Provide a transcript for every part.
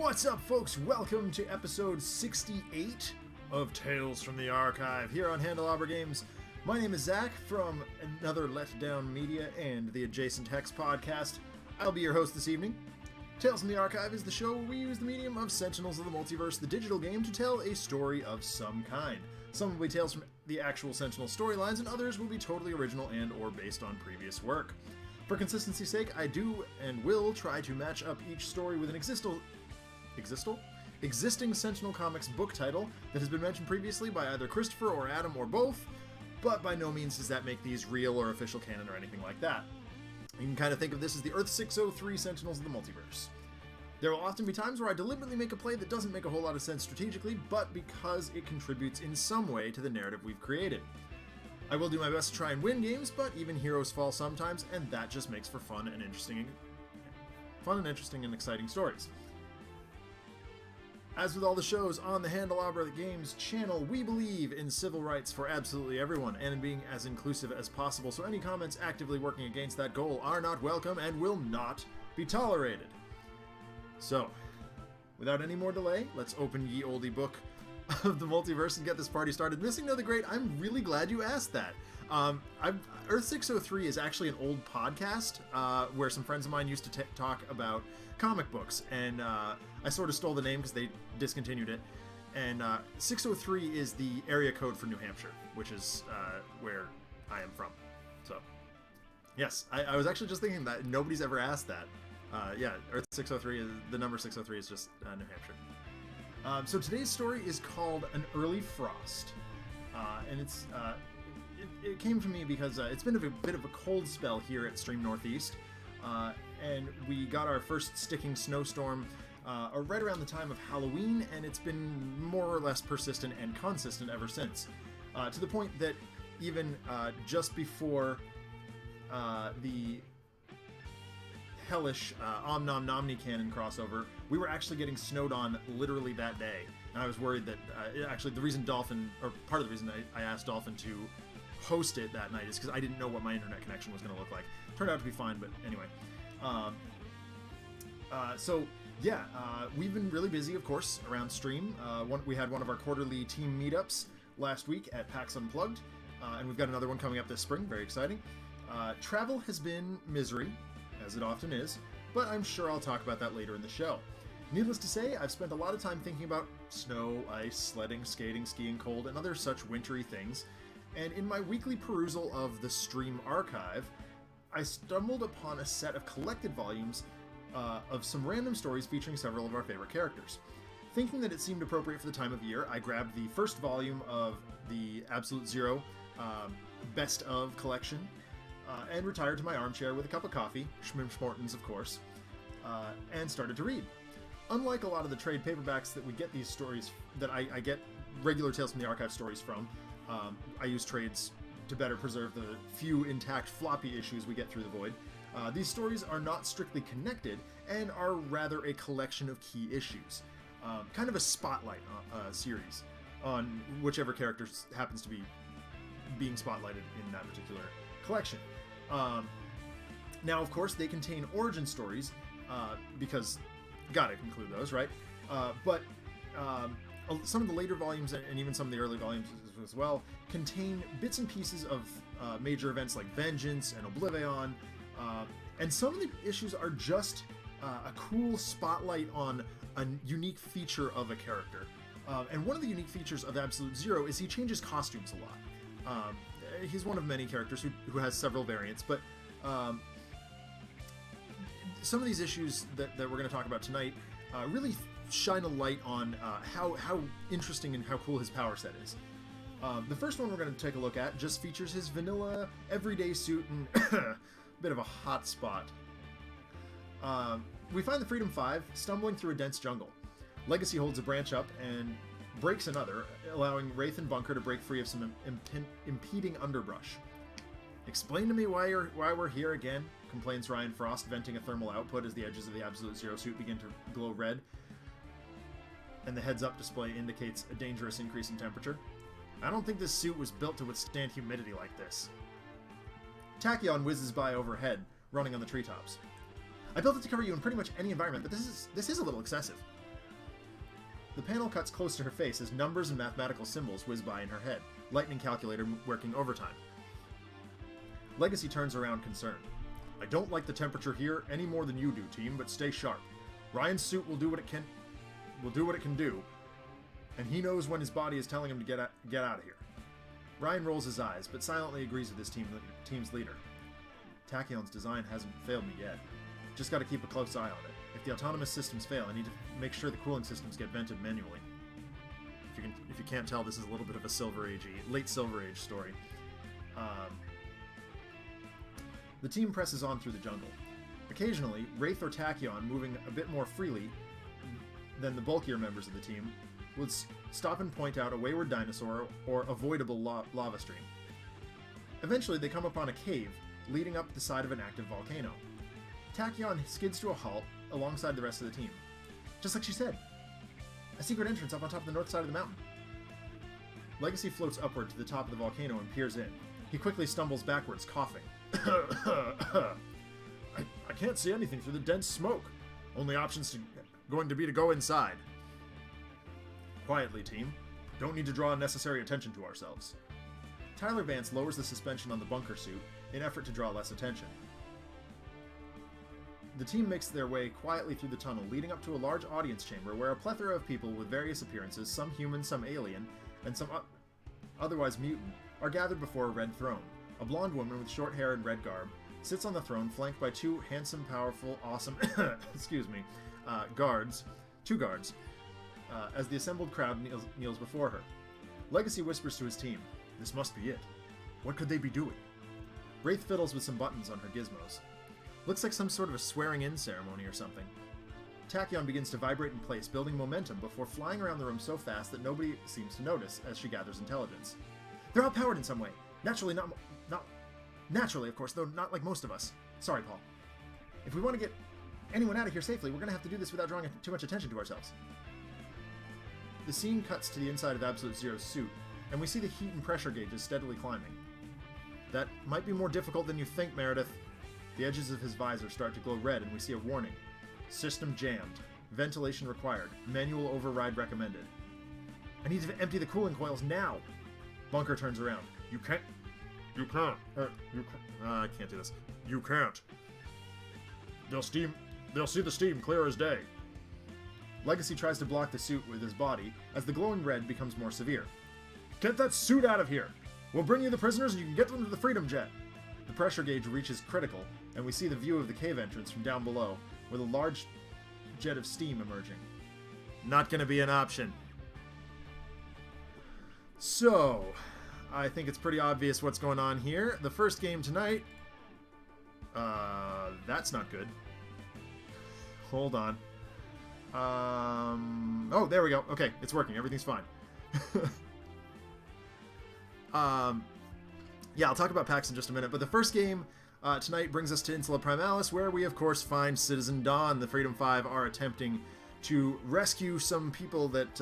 What's up, folks? Welcome to episode 68 of Tales from the Archive here on Handelabra Games. My name is Zach from Another Letdown Media and the Adjacent Hex podcast. I'll be your host this evening. Tales from the Archive is the show where we use the medium of Sentinels of the Multiverse, the digital game, to tell a story of some kind. Some will be tales from the actual Sentinel storylines, and others will be totally original and or based on previous work. For consistency's sake, I do and will try to match up each story with an existing Sentinel Comics book title that has been mentioned previously by either Christopher or Adam or both, but by no means does that make these real or official canon or anything like that. You can kind of think of this as the Earth 603 Sentinels of the Multiverse. There will often be times where I deliberately make a play that doesn't make a whole lot of sense strategically, but because it contributes in some way to the narrative we've created. I will do my best to try and win games, but even heroes fall sometimes, and that just makes for fun and interesting and exciting stories. As with all the shows on the Handelabra Games channel, we believe in civil rights for absolutely everyone, and in being as inclusive as possible, so any comments actively working against that goal are not welcome and will not be tolerated. So, without any more delay, let's open ye olde book of the multiverse and get this party started. Missing No the Great, I'm really glad you asked that. Earth 603 is actually an old podcast where some friends of mine used to talk about comic books, and I sort of stole the name because they discontinued it. And 603 is the area code for New Hampshire, which is where I am from. So, yes, I was actually just thinking that nobody's ever asked that. Yeah, Earth 603 is the number 603 is just New Hampshire. So today's story is called An Early Frost, and it came to me because it's been a bit of a cold spell here at Stream Northeast, and we got our first sticking snowstorm right around the time of Halloween, and it's been more or less persistent and consistent ever since, to the point that even just before the hellish Om Nom Nomni canon crossover, we were actually getting snowed on literally that day, and I was worried that actually the reason Dolphin, or part of the reason I asked Dolphin to host it that night is because I didn't know what my internet connection was going to look like. Turned out to be fine, but anyway. So yeah, we've been really busy, of course, around stream. We had one of our quarterly team meetups last week at PAX Unplugged, and we've got another one coming up this spring, very exciting. Travel has been misery, as it often is, but I'm sure I'll talk about that later in the show. Needless to say, I've spent a lot of time thinking about snow, ice, sledding, skating, skiing, cold, and other such wintry things, and in my weekly perusal of the Stream Archive, I stumbled upon a set of collected volumes of some random stories featuring several of our favorite characters. Thinking that it seemed appropriate for the time of year, I grabbed the first volume of the Absolute Zero Best Of collection, and retired to my armchair with a cup of coffee, Schmimschmortens of course, and started to read. Unlike a lot of the trade paperbacks that we get these stories, that I get regular Tales from the Archive stories from, I use trades to better preserve the few intact floppy issues we get through the void. These stories are not strictly connected, and are rather a collection of key issues. Kind of a spotlight series on whichever character happens to be being spotlighted in that particular collection. Now, of course, they contain origin stories, because gotta include those, right? But some of the later volumes, and even some of the early volumes as well, contain bits and pieces of major events like Vengeance and Oblivion, and some of the issues are just a cool spotlight on a unique feature of a character. And one of the unique features of Absolute Zero is he changes costumes a lot. He's one of many characters who has several variants, but some of these issues that we're going to talk about tonight really shine a light on how interesting and how cool his power set is. The first one we're going to take a look at just features his vanilla everyday suit and a bit of a hot spot. We find the Freedom 5 stumbling through a dense jungle. Legacy holds a branch up and breaks another, allowing Wraith and Bunker to break free of some impeding underbrush. "Explain to me why we're here again," complains Ryan Frost, venting a thermal output as the edges of the Absolute Zero suit begin to glow red, and the heads-up display indicates a dangerous increase in temperature. "I don't think this suit was built to withstand humidity like this." Tachyon whizzes by overhead, running on the treetops. "I built it to cover you in pretty much any environment, but this is a little excessive. The panel cuts close to her face as numbers and mathematical symbols whiz by in her head, lightning calculator working overtime. Legacy turns around concerned. I don't like the temperature here any more than you do, team, but stay sharp. Ryan's suit will do what it can do, and he knows when his body is telling him to get out of here. Ryan rolls his eyes, but silently agrees with his team's leader. Tachyon's design hasn't failed me yet. Just got to keep a close eye on it. If the autonomous systems fail, I need to make sure the cooling systems get vented manually. If you can't tell, this is a little bit of a late Silver Age story. The team presses on through the jungle. Occasionally, Wraith or Tachyon, moving a bit more freely than the bulkier members of the team, would stop and point out a wayward dinosaur or avoidable lava stream. Eventually, they come upon a cave leading up the side of an active volcano. Tachyon skids to a halt alongside the rest of the team. Just like she said. A secret entrance up on top of the north side of the mountain. Legacy floats upward to the top of the volcano and peers in. He quickly stumbles backwards, coughing. I can't see anything through the dense smoke. Only option's going to be to go inside. Quietly, team. Don't need to draw unnecessary attention to ourselves. Tyler Vance lowers the suspension on the bunker suit in effort to draw less attention. The team makes their way quietly through the tunnel, leading up to a large audience chamber where a plethora of people with various appearances, some human, some alien, and some otherwise mutant, are gathered before a red throne. A blonde woman with short hair and red garb sits on the throne, flanked by two handsome, powerful, awesome, guards, as the assembled crowd kneels before her. Legacy whispers to his team, "This must be it. What could they be doing?" Wraith fiddles with some buttons on her gizmos. Looks like some sort of a swearing-in ceremony or something. Tachyon begins to vibrate in place, building momentum before flying around the room so fast that nobody seems to notice as she gathers intelligence. They're outpowered in some way. Naturally, of course, though not like most of us. Sorry, Paul. If we want to get anyone out of here safely, we're going to have to do this without drawing too much attention to ourselves. The scene cuts to the inside of Absolute Zero's suit, and we see the heat and pressure gauges steadily climbing. That might be more difficult than you think, Meredith. The edges of his visor start to glow red, and we see a warning. System jammed. Ventilation required. Manual override recommended. I need to empty the cooling coils now. Bunker turns around. You can't. I can't do this. You can't. They'll see the steam clear as day. Legacy tries to block the suit with his body as the glowing red becomes more severe. Get that suit out of here! We'll bring you the prisoners and you can get them to the Freedom Jet. The pressure gauge reaches critical, and we see the view of the cave entrance from down below, with a large jet of steam emerging. Not gonna be an option. So, I think it's pretty obvious what's going on here. The first game tonight... that's not good. Hold on. Oh, there we go. Okay, it's working. Everything's fine. Yeah, I'll talk about PAX in just a minute, but the first game tonight brings us to Insula Primalis, where we, of course, find Citizen Dawn. The Freedom 5 are attempting to rescue some people that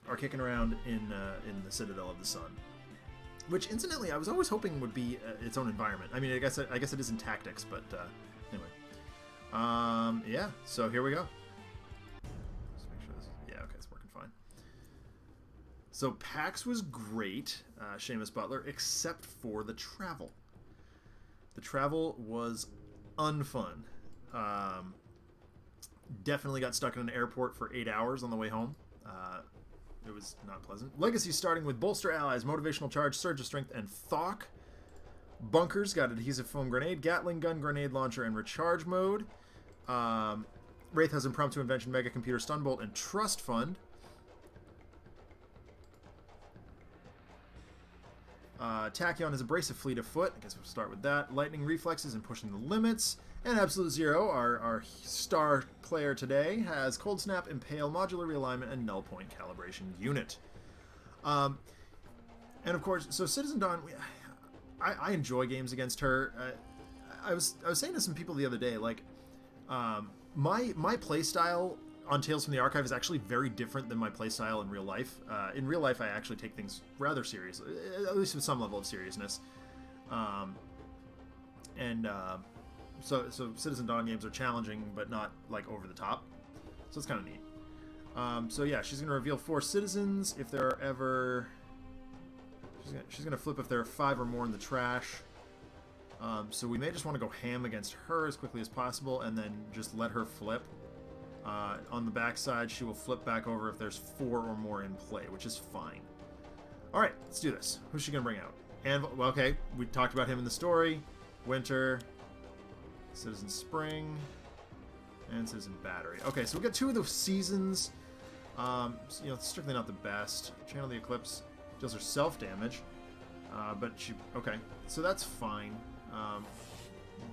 are kicking around in the Citadel of the Sun. Which, incidentally, I was always hoping would be its own environment. I mean, I guess it is in tactics, but anyway. Yeah, so here we go. Just make sure this... Yeah, okay, it's working fine. So PAX was great, Seamus Butler, except for the travel. The travel was unfun. Definitely got stuck in an airport for 8 hours on the way home. It was not pleasant. Legacy starting with Bolster Allies, Motivational Charge, Surge of Strength, and Thok. Bunkers got Adhesive Foam Grenade, Gatling Gun, Grenade Launcher, and Recharge Mode. Wraith has Impromptu Invention, Mega Computer, Stunbolt, and Trust Fund. Tachyon has Abrasive Fleet of Foot. I guess we'll start with that. Lightning Reflexes and Pushing the Limits. And Absolute Zero, our star player today, has Cold Snap, Impale, Modular Realignment, and Null Point Calibration Unit. And of course, so Citizen Dawn, I enjoy games against her. I was saying to some people the other day, like, my playstyle on Tales from the Archive is actually very different than my playstyle in real life. In real life, I actually take things rather seriously, at least with some level of seriousness. So Citizen Dawn games are challenging, but not, like, over the top. So it's kind of neat. So yeah, she's going to reveal 4 citizens if there are ever... She's going to flip if there are 5 or more in the trash. So we may just want to go ham against her as quickly as possible and then just let her flip. On the backside, she will flip back over if there's 4 or more in play, which is fine. Alright, let's do this. Who's she going to bring out? And well, okay, we talked about him in the story. Winter, Citizen Spring, and Citizen Battery. Okay, so we got 2 of the seasons. You know, strictly not the best. Channel the Eclipse deals herself damage, but she... Okay, so that's fine. We'll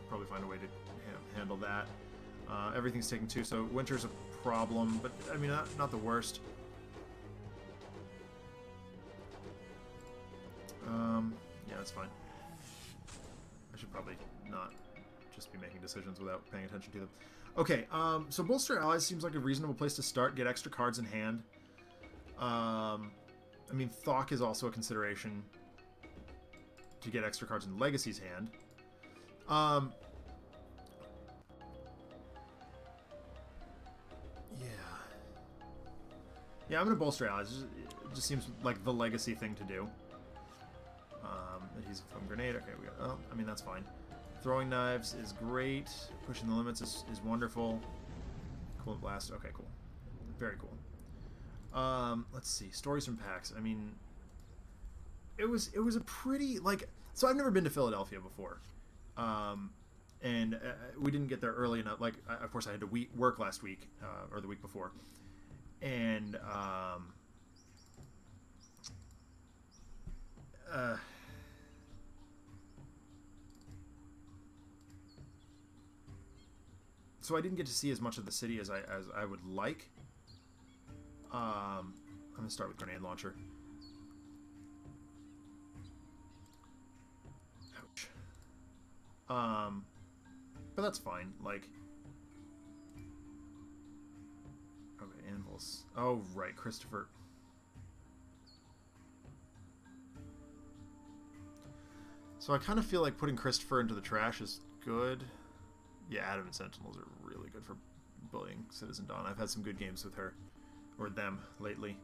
probably find a way to handle that. Everything's taken 2, so Winter's a problem, but I mean, not the worst. Yeah, that's fine. I should probably not just be making decisions without paying attention to them. Okay, so Bolster Allies seems like a reasonable place to start. Get extra cards in hand. I mean, Thok is also a consideration to get extra cards in Legacy's hand. Yeah, I'm going to Bolster Allies. It just seems like the Legacy thing to do. He's from Grenade. Okay, we got... Oh, I mean, that's fine. Throwing Knives is great. Pushing the limits is wonderful. Coolant Blast. Okay, cool. Very cool. Let's see. Stories from PAX. I mean, it was a pretty... Like, so I've never been to Philadelphia before. And we didn't get there early enough. Like, of course, I had to work last week, or the week before. And, so I didn't get to see as much of the city as I would like. I'm gonna start with Grenade Launcher. Ouch. But that's fine. Like, okay, Anvils. Oh right, Christopher. So I kind of feel like putting Christopher into the trash is good. Yeah, Adam and Sentinels are really good for bullying Citizen Dawn. I've had some good games with her, or them, lately.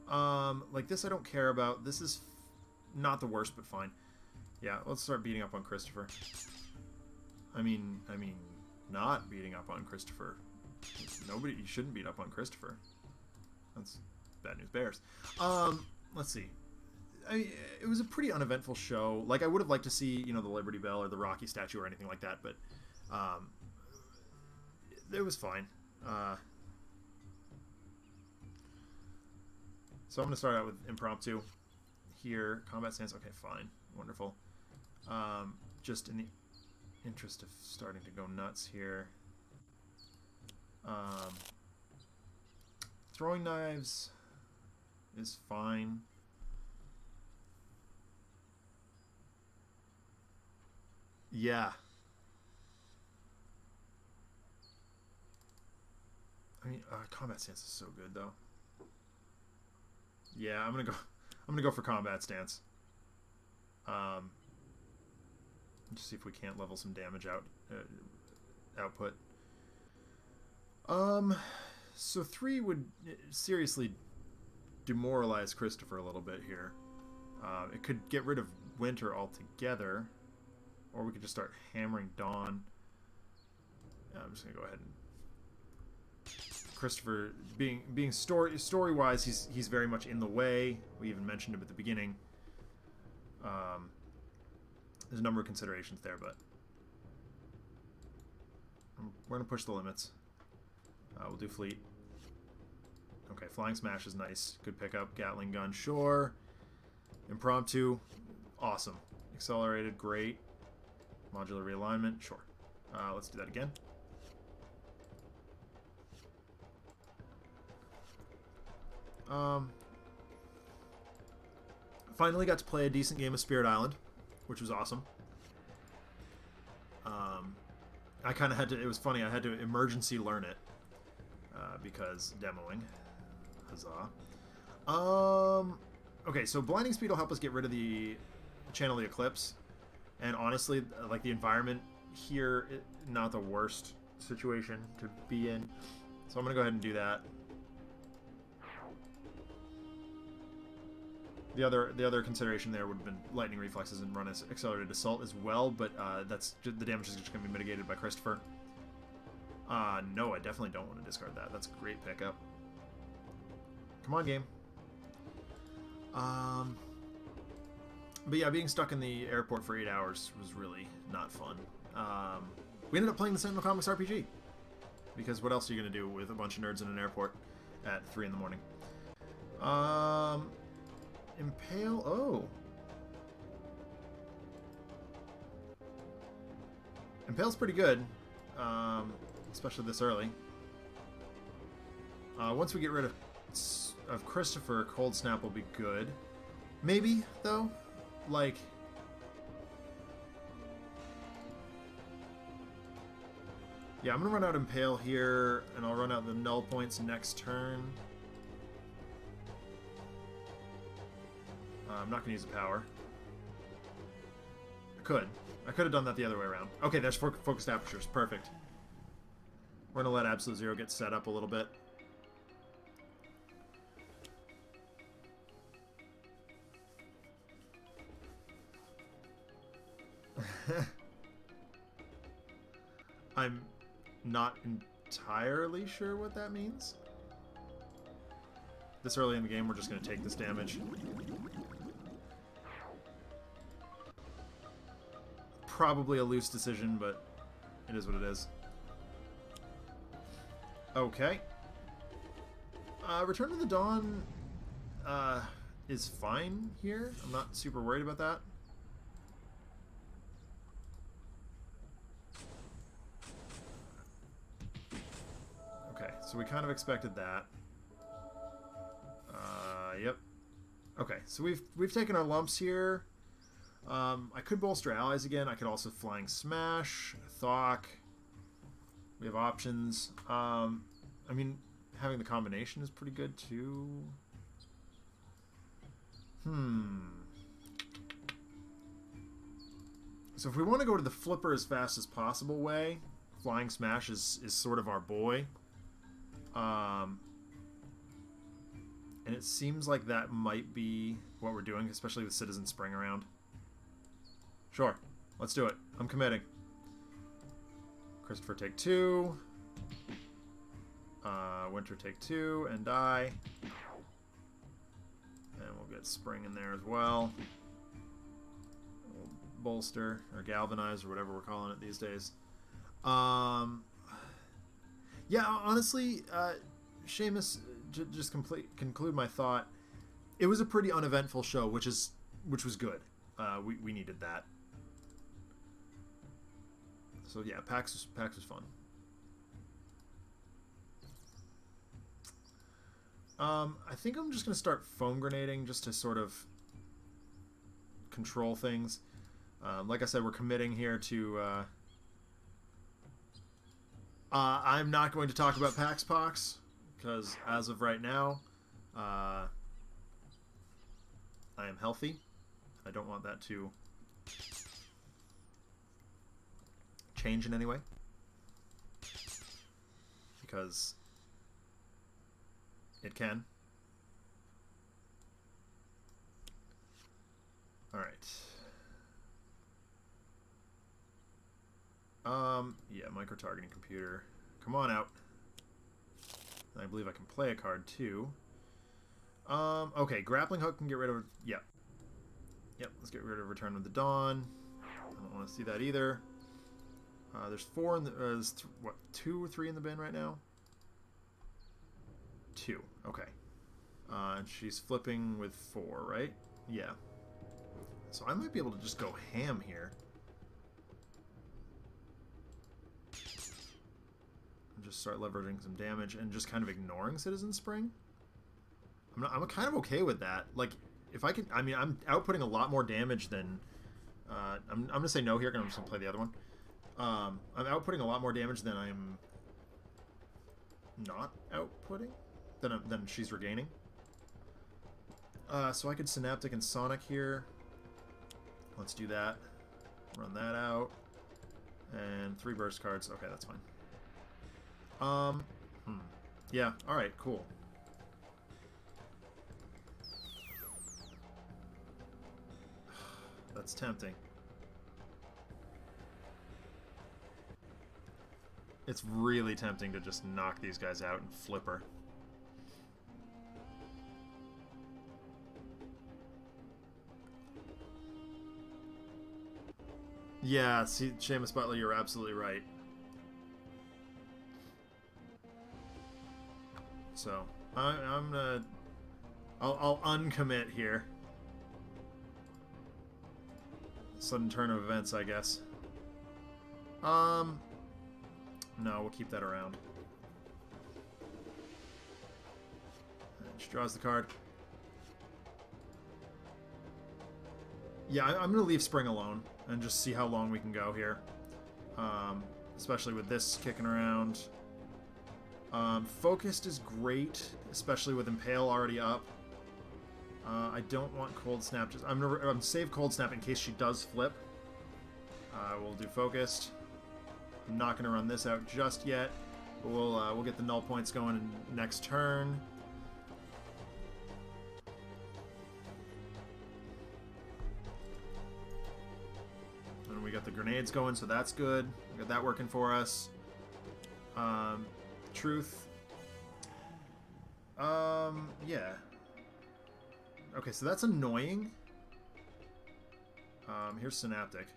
Like this I don't care about. This is not the worst, but fine. Yeah, let's start beating up on Christopher. I mean, not beating up on Christopher. Nobody, you shouldn't beat up on Christopher. That's bad news bears. Let's see. It was a pretty uneventful show. Like, I would have liked to see, you know, the Liberty Bell or the Rocky statue or anything like that, but it was fine. So I'm going to start out with Impromptu here. Combat stance. Okay, fine. Wonderful. Just in the interest of starting to go nuts here. Throwing Knives is fine. Yeah. I mean, combat stance is so good though. Yeah, I'm gonna go for combat stance. Just see if we can't level some damage output. So 3 would seriously demoralize Christopher a little bit here. It could get rid of Winter altogether. Or we could just start hammering Dawn. I'm just gonna go ahead and Christopher being story-wise, he's very much in the way. We even mentioned him at the beginning. There's a number of considerations there, but we're gonna push the limits. We'll do Fleet. Okay, Flying Smash is nice. Good pickup. Gatling Gun, sure. Impromptu, awesome. Accelerated, great. Modular realignment, sure. Let's do that again. Finally got to play a decent game of Spirit Island, which was awesome. I kind of had to, it was funny, I had to emergency learn it because demoing. Huzzah. Okay, so Blinding Speed will help us get rid of the Channel the Eclipse. And honestly, like the environment here, not the worst situation to be in. So I'm going to go ahead and do that. The other consideration there would have been lightning reflexes and run as accelerated assault as well, but that's just, the damage is just going to be mitigated by Christopher. No, I definitely don't want to discard that. That's a great pickup. Come on, game. But yeah, being stuck in the airport for 8 hours was really not fun. We ended up playing the Sentinel Comics RPG. Because what else are you going to do with a bunch of nerds in an airport at 3 in the morning? Impale... Oh. Impale's pretty good. Especially this early. Once we get rid of Christopher, Cold Snap will be good. Maybe, though. Like... Yeah, I'm going to run out Impale here, and I'll run out the null points next turn. I'm not going to use the power. I could have done that the other way around. Okay, there's Focused Apertures. Perfect. We're going to let Absolute Zero get set up a little bit. I'm not entirely sure what that means. This early in the game, we're just going to take this damage. Probably a loose decision, but it is what it is. Okay. Return to the Dawn is fine here. I'm not super worried about that. Okay, so we kind of expected that. Yep. Okay, so we've taken our lumps here. I could bolster allies again. I could also Flying Smash, Thok. We have options. I mean, having the combination is pretty good too. So if we want to go to the flipper as fast as possible way, Flying Smash is sort of our boy. And it seems like that might be what we're doing, especially with Citizen Spring around. Sure, let's do it. I'm committing. Christopher take 2. Winter take 2 and die. And we'll get Spring in there as well. We'll bolster or galvanize or whatever we're calling it these days. Yeah, honestly, Seamus, just conclude my thought. It was a pretty uneventful show, which was good. We needed that. So yeah, PAX was fun. I think I'm just gonna start foam grenading just to sort of control things. Like I said, we're committing here to. I'm not going to talk about PAX Pox because as of right now, I am healthy. I don't want that to change in any way because it can. All right. Yeah, micro-targeting computer. Come on out. I believe I can play a card too. Okay, grappling hook can get rid of. Yep. Let's get rid of Return of the Dawn. I don't want to see that either. There's 4 in the. There's what, 2 or 3 in the bin right now? 2. Okay. And she's flipping with 4, right? Yeah. So I might be able to just go ham here. And just start leveraging some damage and just kind of ignoring Citizen Spring. I'm kind of okay with that. Like, if I can... I mean, I'm outputting a lot more damage than... I'm going to say no here, because I'm just going to play the other one. I'm outputting a lot more damage than I'm not outputting. Than she's regaining. So I could Synaptic and Sonic here. Let's do that. Run that out. And 3 burst cards. Okay, that's fine. Yeah, alright, cool. That's tempting. It's really tempting to just knock these guys out and flip her. Yeah, see, Seamus Butler, you're absolutely right. So, I'm gonna... I'll uncommit here. Sudden turn of events, I guess. No, we'll keep that around. And she draws the card. Yeah, I'm gonna leave Spring alone and just see how long we can go here. Especially with this kicking around. Focused is great, especially with Impale already up. I don't want Cold Snap. I'm gonna save Cold Snap in case she does flip. We'll do Focused. I'm not gonna run this out just yet, but we'll get the null points going in next turn. And we got the grenades going, so that's good. We got that working for us. Truth. Yeah. Okay, so that's annoying. Here's Synaptic.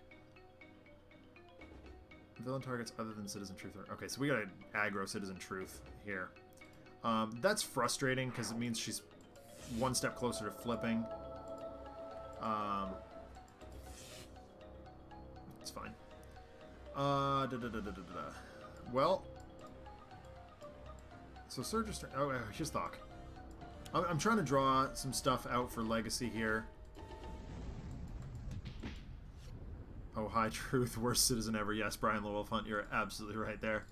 Villain targets other than Citizen Truth. Okay, so we gotta aggro Citizen Truth here. That's frustrating because it means she's one step closer to flipping. It's fine. Well, so Surge is... Oh, here's Thok. I'm trying to draw some stuff out for Legacy here. Oh, hi, Truth. Worst citizen ever. Yes, Brian Lowell Hunt, you're absolutely right there.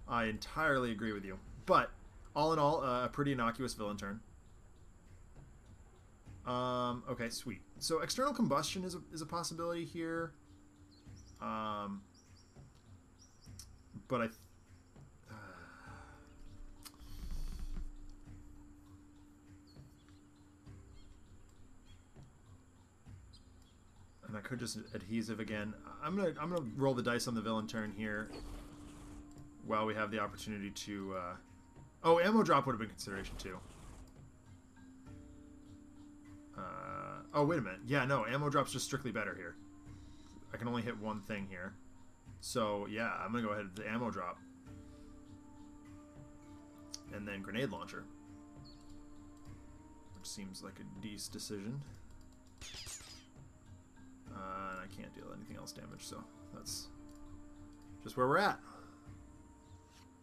I entirely agree with you. But, all in all, a pretty innocuous villain turn. Okay, sweet. So, External Combustion is a possibility here. But and I could just Adhesive again. I'm gonna roll the dice on the villain turn here while we have the opportunity to oh, Ammo Drop would have been consideration too. Oh, wait a minute. Yeah, no, Ammo Drop's just strictly better here. I can only hit one thing here. So, yeah, I'm gonna go ahead with the Ammo Drop. And then Grenade Launcher. Which seems like a decent decision. And I can't deal anything else damage, so that's just where we're at.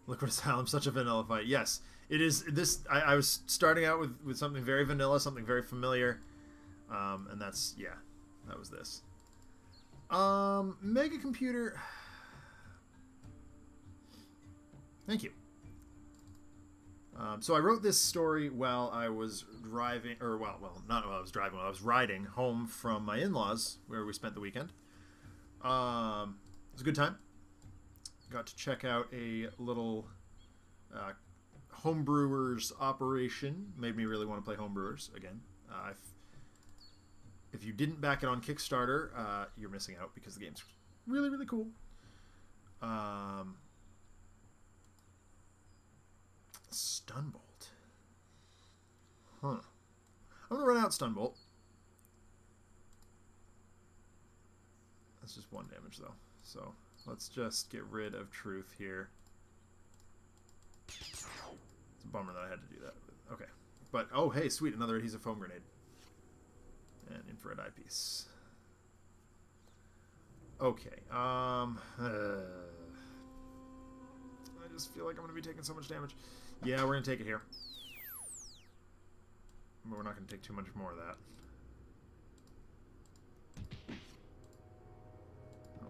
Liquid Asylum, such a vanilla fight. Yes, it is. This I was starting out with something very vanilla, something very familiar, and that's, yeah, that was this. Mega Computer. Thank you. So I wrote this story while I was driving, or well, not while I was driving, while I was riding home from my in-laws, where we spent the weekend. It was a good time. Got to check out a little homebrewers operation. Made me really want to play homebrewers again. If you didn't back it on Kickstarter, you're missing out because the game's really, really cool. Stunbolt. Huh. I'm going to run out Stunbolt. That's just one damage, though. So, let's just get rid of Truth here. It's a bummer that I had to do that. Okay. But, oh, hey, sweet. Another Adhesive Foam Grenade. And Infrared Eyepiece. Okay. I just feel like I'm going to be taking so much damage. Yeah, we're going to take it here. But we're not going to take too much more of that.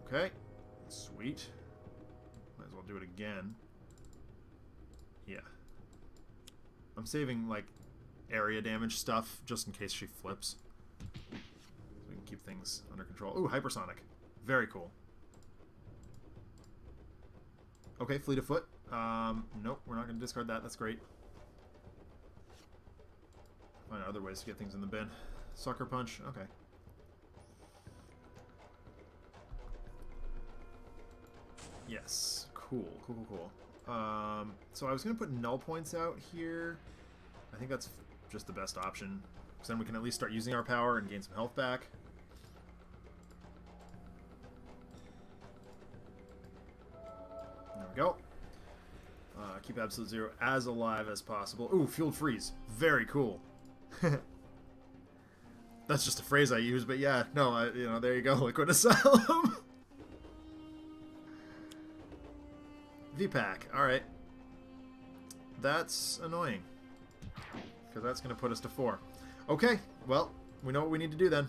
Okay. Sweet. Might as well do it again. Yeah. I'm saving, like, area damage stuff just in case she flips. So we can keep things under control. Ooh, Hypersonic. Very cool. Okay, Fleet of Foot. Nope, we're not going to discard that. That's great. Find other ways to get things in the bin. Sucker Punch. Okay. Yes. Cool. Cool, cool, cool. So I was going to put null points out here. I think that's just the best option. Because then we can at least start using our power and gain some health back. There we go. Keep Absolute Zero as alive as possible. Ooh, Fueled Freeze. Very cool. That's just a phrase I use, but yeah, no, you know, there you go, Liquid Asylum. V-Pack, alright. That's annoying. Because that's going to put us to 4. Okay, well, we know what we need to do then.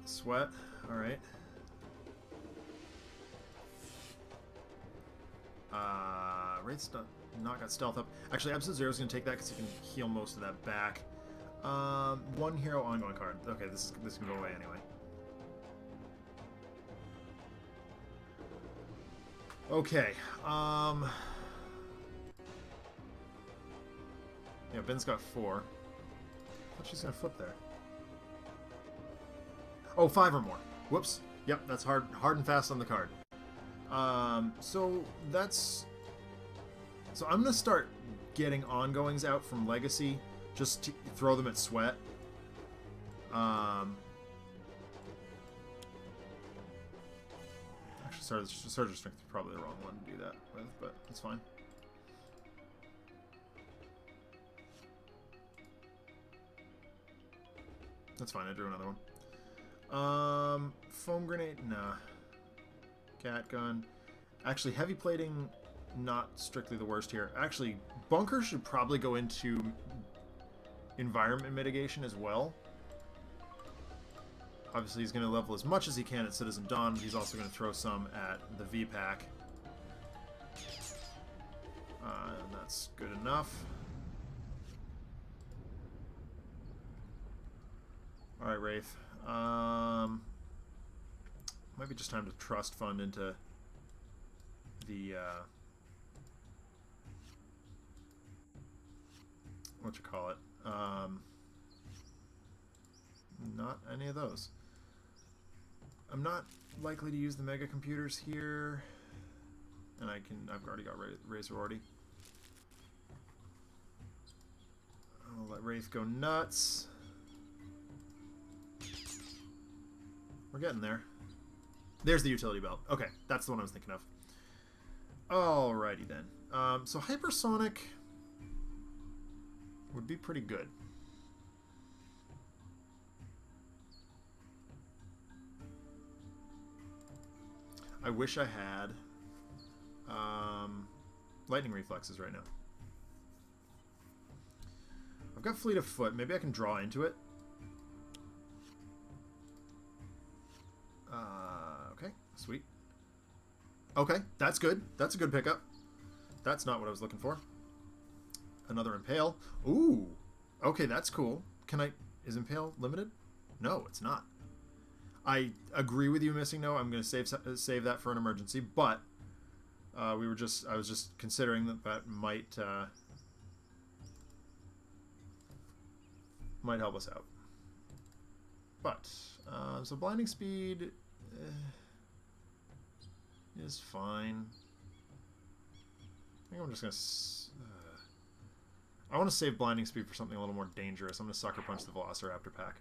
Sweat, alright. Wraith's not got stealth up. Actually, Absolute Zero is going to take that because he can heal most of that back. One hero ongoing card. Okay, this can go away anyway. Okay. Yeah, Ben's got 4. I thought she's going to flip there. Oh, 5 or more. Whoops. Yep, that's hard and fast on the card. So that's... So I'm going to start getting ongoings out from Legacy, just to throw them at Sweat. Actually, Surge Strength is probably the wrong one to do that with, but it's fine. That's fine, I drew another one. Foam Grenade, nah. Cat Gun. Actually, Heavy Plating, not strictly the worst here. Actually, Bunker should probably go into environment mitigation as well. Obviously, he's going to level as much as he can at Citizen Dawn. He's also going to throw some at the V-Pack. And that's good enough. Alright, Wraith. Might be just time to trust fund into the what you call it? Not any of those. I'm not likely to use the mega computers here, and I've already got Razor already. I'll let Wraith go nuts. We're getting there. There's the utility belt. Okay, that's the one I was thinking of. Alrighty then. So Hypersonic would be pretty good. I wish I had lightning reflexes right now. I've got Fleet of Foot. Maybe I can draw into it. Okay, sweet. Okay, that's good. That's a good pickup. That's not what I was looking for. Another Impale. Ooh. Okay, that's cool. Is Impale limited? No, it's not. I agree with you, Missing No. I'm going to save that for an emergency, but I was just considering that might help us out. But so Blinding Speed is fine. I think I'm just going to... I want to save Blinding Speed for something a little more dangerous. I'm going to Sucker Punch the Velociraptor pack.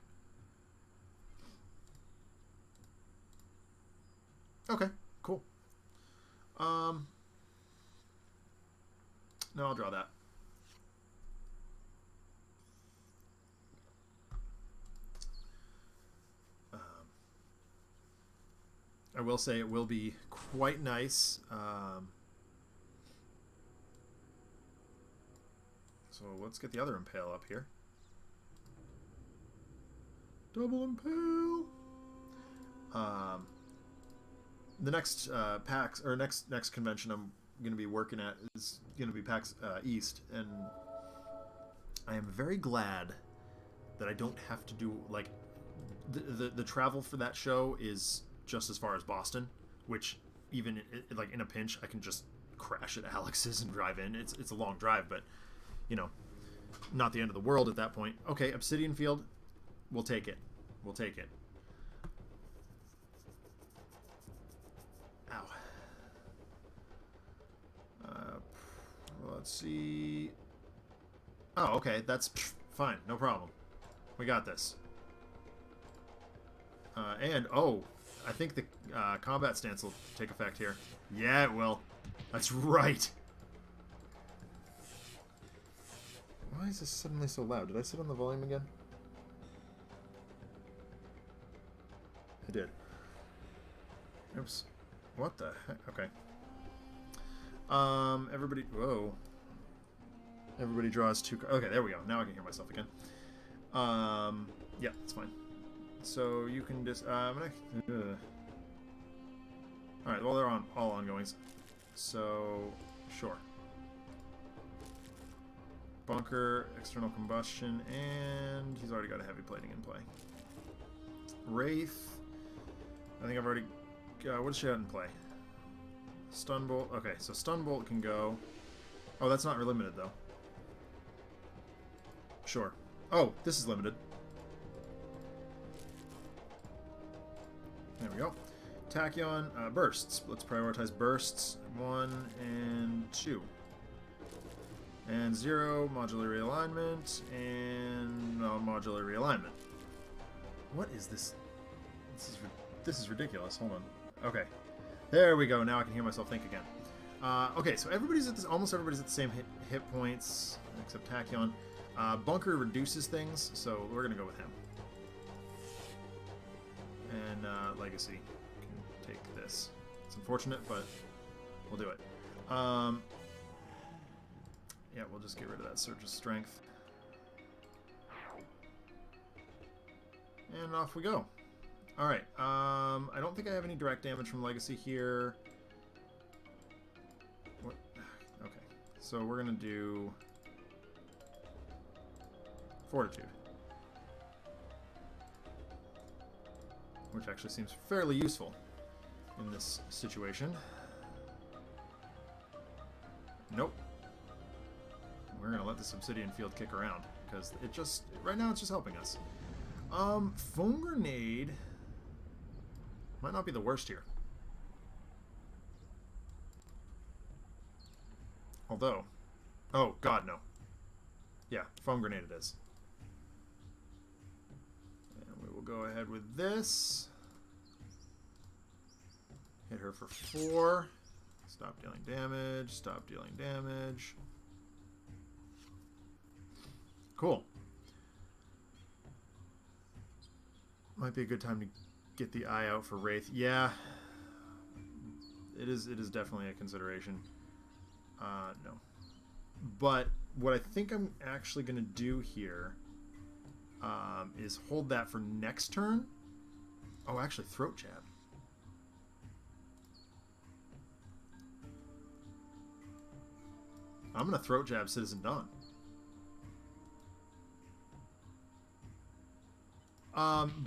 Okay, cool. No, I'll draw that. I will say it will be quite nice. So let's get the other Impale up here. Double Impale. The next PAX or next convention I'm going to be working at is going to be PAX East, and I am very glad that I don't have to do, like, the travel for that show is just as far as Boston, which even like in a pinch I can just crash at Alex's and drive in. It's a long drive, but you know, not the end of the world at that point. Okay, Obsidian Field, we'll take it. We'll take it. Ow. Let's see. Oh, okay, that's fine, no problem. We got this. And, oh, I think the combat stance will take effect here. Yeah, it will. That's right. Why is this suddenly so loud? Did I sit on the volume again? I did. Oops. What the heck? Okay. Everybody... Whoa. Everybody draws two... Okay, there we go. Now I can hear myself again. Yeah, it's fine. So you can just... Alright, well, they're on all ongoings. So, sure. Bunker, external combustion, and he's already got a heavy plating in play. Wraith. I think I've already... what does she have in play? Stun Bolt. Okay, so Stun Bolt can go. Oh, that's not limited, though. Sure. Oh, this is limited. There we go. Tachyon, bursts. Let's prioritize bursts. 1 and 2. And 0, modular realignment, and modular realignment. What is this? This is ridiculous. Hold on. Okay. There we go. Now I can hear myself think again. Okay, so everybody's at this. Almost everybody's at the same hit points, except Tachyon. Bunker reduces things, so we're gonna go with him. And Legacy can take this. It's unfortunate, but we'll do it. Yeah, we'll just get rid of that Surge of Strength. And off we go. Alright, I don't think I have any direct damage from Legacy here. What? Okay, so we're gonna do Fortitude, which actually seems fairly useful in this situation. Nope. We're gonna let this Obsidian Field kick around because it just right now it's just helping us. Foam Grenade might not be the worst here. Although, oh god, no. Yeah, Foam Grenade it is. And we will go ahead with this. Hit her for 4. Stop dealing damage. Stop dealing damage. Cool. Might be a good time to get the eye out for Wraith. Yeah. It is definitely a consideration. No. But what I think I'm actually going to do here is hold that for next turn. Oh, actually, Throat Jab. I'm going to Throat Jab Citizen Dawn.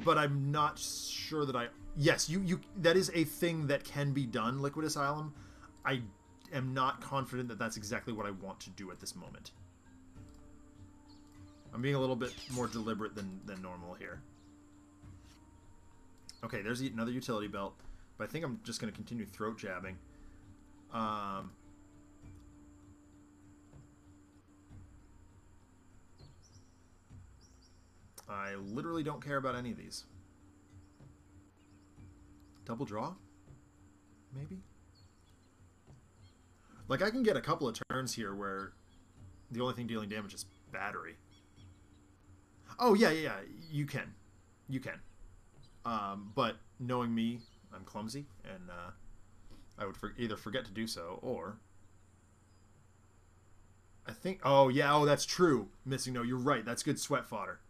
But I'm not sure that I... Yes, you that is a thing that can be done, Liquid Asylum. I am not confident that that's exactly what I want to do at this moment. I'm being a little bit more deliberate than normal here. Okay, there's another utility belt, but I think I'm just going to continue throat jabbing. I literally don't care about any of these. Double draw? Maybe? Like, I can get a couple of turns here where the only thing dealing damage is battery. Oh, yeah, you can. You can. But knowing me, I'm clumsy, and I would either forget to do so, or... I think... Oh, yeah, oh, that's true. Missing, no, you're right. That's good sweat fodder.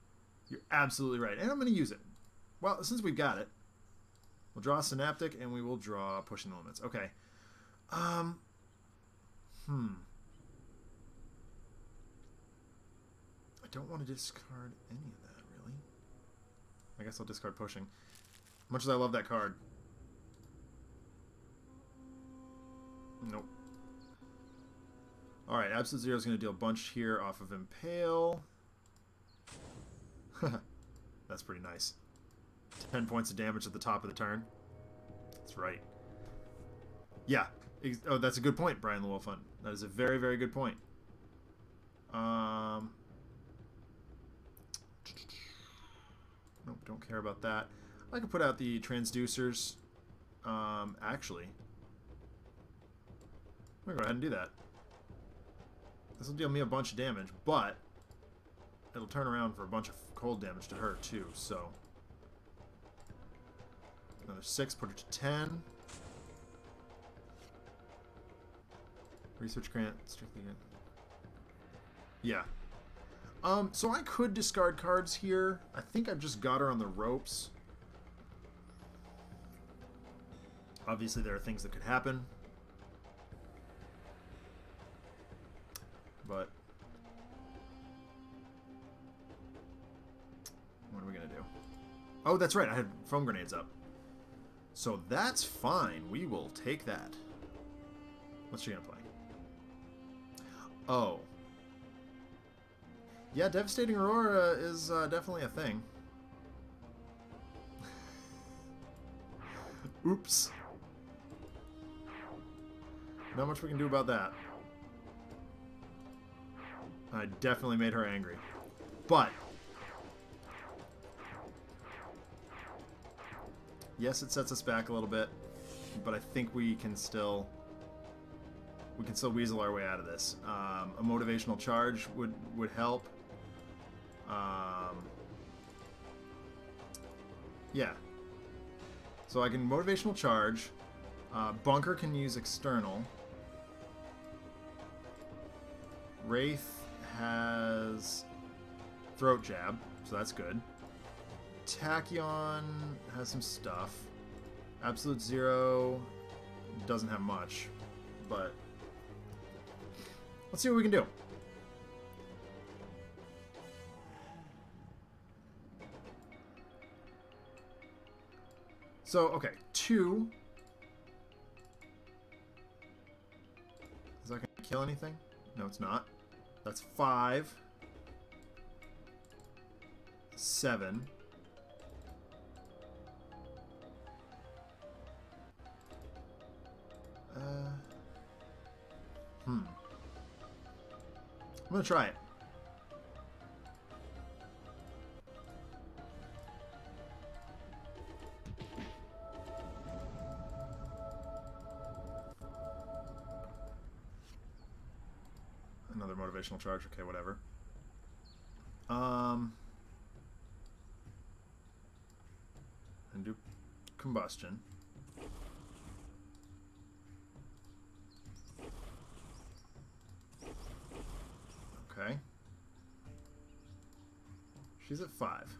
You're absolutely right. And I'm going to use it. Well, since we've got it, we'll draw Synaptic, and we will draw Pushing the Limits. Okay. I don't want to discard any of that, guess I'll discard Pushing. Much as I love that card. Nope. Alright, Absolute Zero is going to deal a bunch here off of Impale. That's pretty nice. 10 points of damage at the top of the turn. That's right. Yeah. Oh, that's a good point, Brian the Wolf Hunt. That is a very, very good point. Nope, don't care about that. I can put out the transducers. Actually, I'm going to go ahead and do that. This will deal me a bunch of damage, but it'll turn around for a bunch of cold damage to her, too, so... Another 6, put it to 10. Research grant, strictly good. Yeah. So I could discard cards here. I think I've just got her on the ropes. Obviously, there are things that could happen. But what are we going to do? Oh, that's right. I had foam grenades up. So that's fine. We will take that. What's she going to play? Oh. Yeah, Devastating Aurora is definitely a thing. Oops. Not much we can do about that. I definitely made her angry. But yes, it sets us back a little bit, but I think we can still weasel our way out of this. A motivational charge would help. Yeah. So I can motivational charge. Bunker can use external. Wraith has throat jab, so that's good. Tachyon has some stuff. Absolute Zero doesn't have much, but let's see what we can do. So, okay, 2. Is that going to kill anything? No, it's not. That's 5. 7. I'm going to try it. Another motivational charge. Okay, whatever. And do combustion. Okay. She's at 5.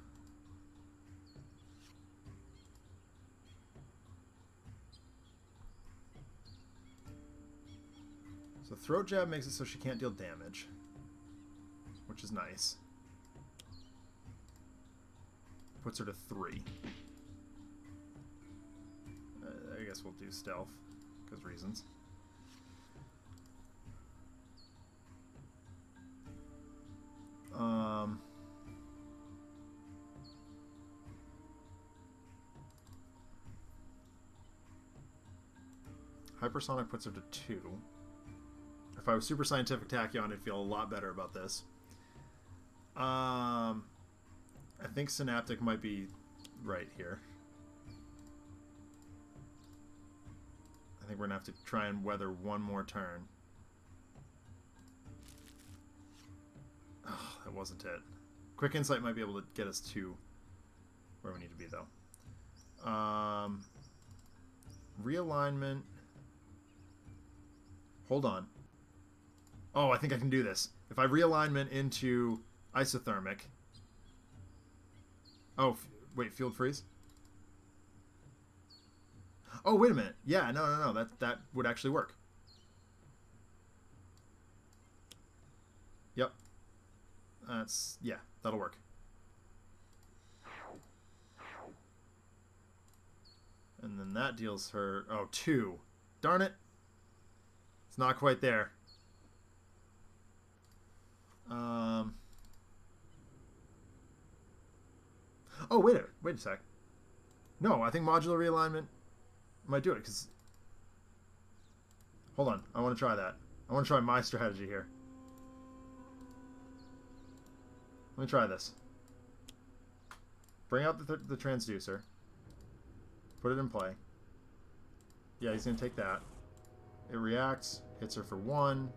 So throat jab makes it so she can't deal damage, which is nice. Puts her to 3. I guess we'll do stealth, because reasons. Hypersonic puts her to 2. If I was Super Scientific Tachyon, I'd feel a lot better about this. I think Synaptic might be right here. I think we're going to have to try and weather one more turn. Oh, that wasn't it. Quick Insight might be able to get us to where we need to be, though. Realignment. Hold on. Oh, I think I can do this. If I realignment into Isothermic... Oh, wait, Field Freeze? Oh, wait a minute. Yeah, no. That would actually work. Yep. Yeah, that'll work. And that deals her... Oh, 2. Darn it. It's not quite there. Oh, wait a sec. No, I think modular realignment might do it, because... Hold on. I want to try that. I want to try my strategy here. Let me try this. Bring out the transducer. Put it in play. Yeah, he's going to take that. It reacts. Hits her for 1.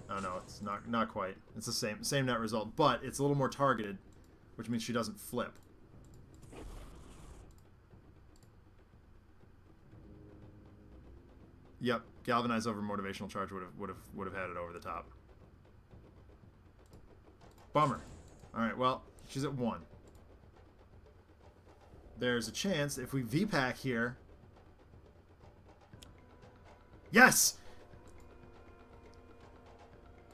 Oh, no, it's not quite. It's the same net result, but it's a little more targeted, which means she doesn't flip. Yep, galvanize over motivational charge would have had it over the top. Bummer. All right, well, she's at 1. There's a chance if we VPAC here. Yes.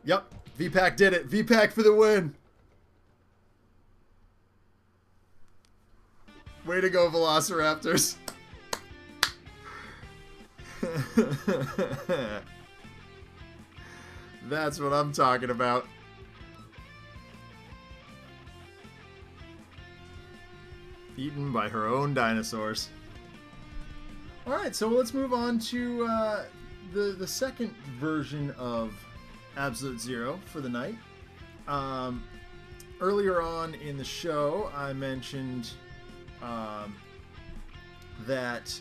Yep, VPAC did it. VPAC for the win. Way to go, Velociraptors. That's what I'm talking about. Eaten by her own dinosaurs. Alright, so let's move on to the second version of Absolute Zero for the night. Earlier on in the show, I mentioned that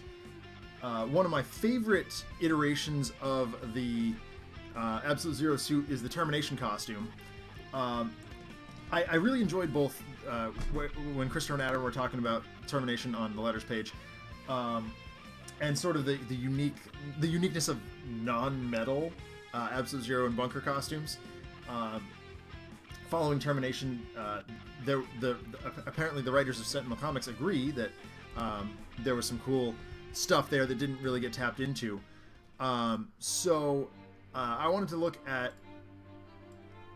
one of my favorite iterations of the Absolute Zero suit is the Termi-Nation costume. I really enjoyed both when Christopher and Adam were talking about Termi-Nation on the letters page, and sort of the uniqueness of non-metal Absolute Zero and Bunker costumes. Following Termi-Nation, apparently the writers of Sentinel Comics agree that there was some cool stuff there that didn't really get tapped into. So I wanted to look at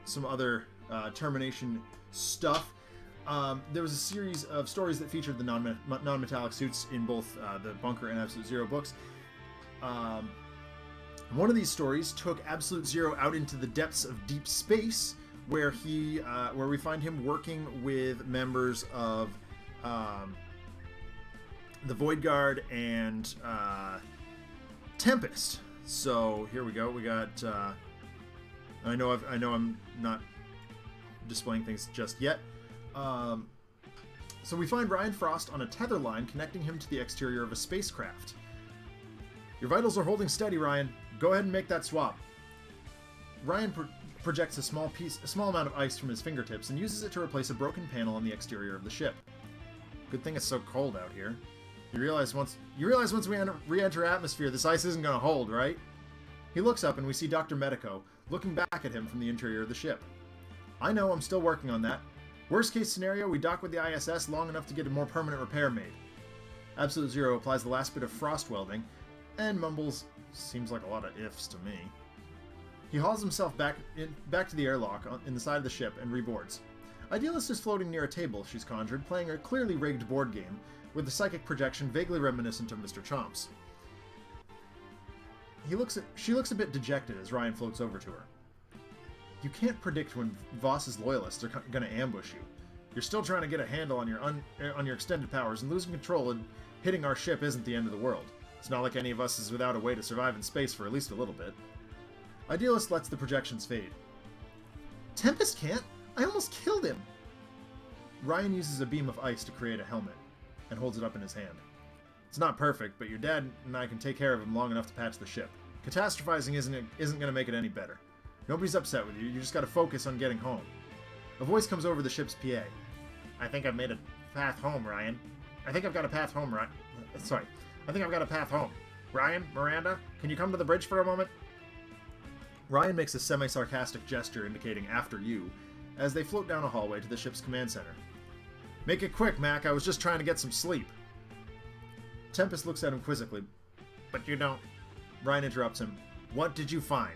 some other Termi-Nation stuff. There was a series of stories that featured the non-metallic suits in both the Bunker and Absolute Zero books. One of these stories took Absolute Zero out into the depths of deep space, where we find him working with members of the Void Guard and Tempest. So here we go. We got. I know I'm not displaying things just yet. So we find Ryan Frost on a tether line connecting him to the exterior of a spacecraft. Your vitals are holding steady, Ryan. Go ahead and make that swap. Ryan projects a small amount of ice from his fingertips and uses it to replace a broken panel on the exterior of the ship. Good thing it's so cold out here. You realize once we re-enter atmosphere, this ice isn't going to hold, right? He looks up and we see Dr. Medico looking back at him from the interior of the ship. I know, I'm still working on that. Worst case scenario, we dock with the ISS long enough to get a more permanent repair made. Absolute Zero applies the last bit of frost welding and mumbles, seems like a lot of ifs to me. He hauls himself back to the airlock in the side of the ship and reboards. Idealist is floating near a table she's conjured, playing a clearly rigged board game, with the psychic projection vaguely reminiscent of Mr. Chomps. She looks a bit dejected as Ryan floats over to her. You can't predict when Voss's loyalists are going to ambush you. You're still trying to get a handle on your extended powers, and losing control and hitting our ship isn't the end of the world. It's not like any of us is without a way to survive in space for at least a little bit. Idealist lets the projections fade. Tempest can't? I almost killed him! Ryan uses a beam of ice to create a helmet, and holds it up in his hand. It's not perfect, but your dad and I can take care of him long enough to patch the ship. Catastrophizing isn't going to make it any better. Nobody's upset with you, you just gotta focus on getting home. A voice comes over the ship's PA. I think I've made a path home, Ryan. I think I've got a path home, Ryan. Sorry. I think I've got a path home. Ryan, Miranda, can you come to the bridge for a moment? Ryan makes a semi-sarcastic gesture indicating after you, as they float down a hallway to the ship's command center. Make it quick, Mac, I was just trying to get some sleep. Tempest looks at him quizzically. But you don't... Ryan interrupts him. What did you find?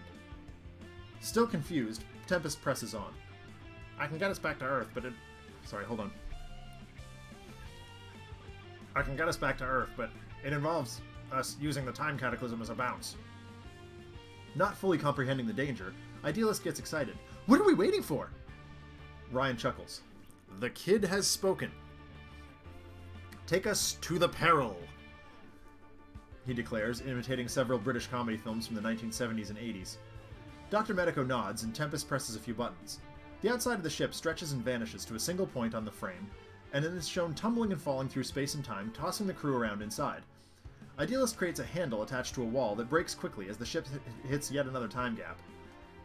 Still confused, Tempest presses on. I can get us back to Earth, but it... Sorry, hold on. I can get us back to Earth, but It involves us using the Time Cataclysm as a bounce. Not fully comprehending the danger, Idealist gets excited. What are we waiting for? Ryan chuckles. The kid has spoken. Take us to the peril, he declares, imitating several British comedy films from the 1970s and 80s. Dr. Medico nods, and Tempest presses a few buttons. The outside of the ship stretches and vanishes to a single point on the frame, and it is shown tumbling and falling through space and time, tossing the crew around inside. Idealist creates a handle attached to a wall that breaks quickly as the ship hits yet another time gap.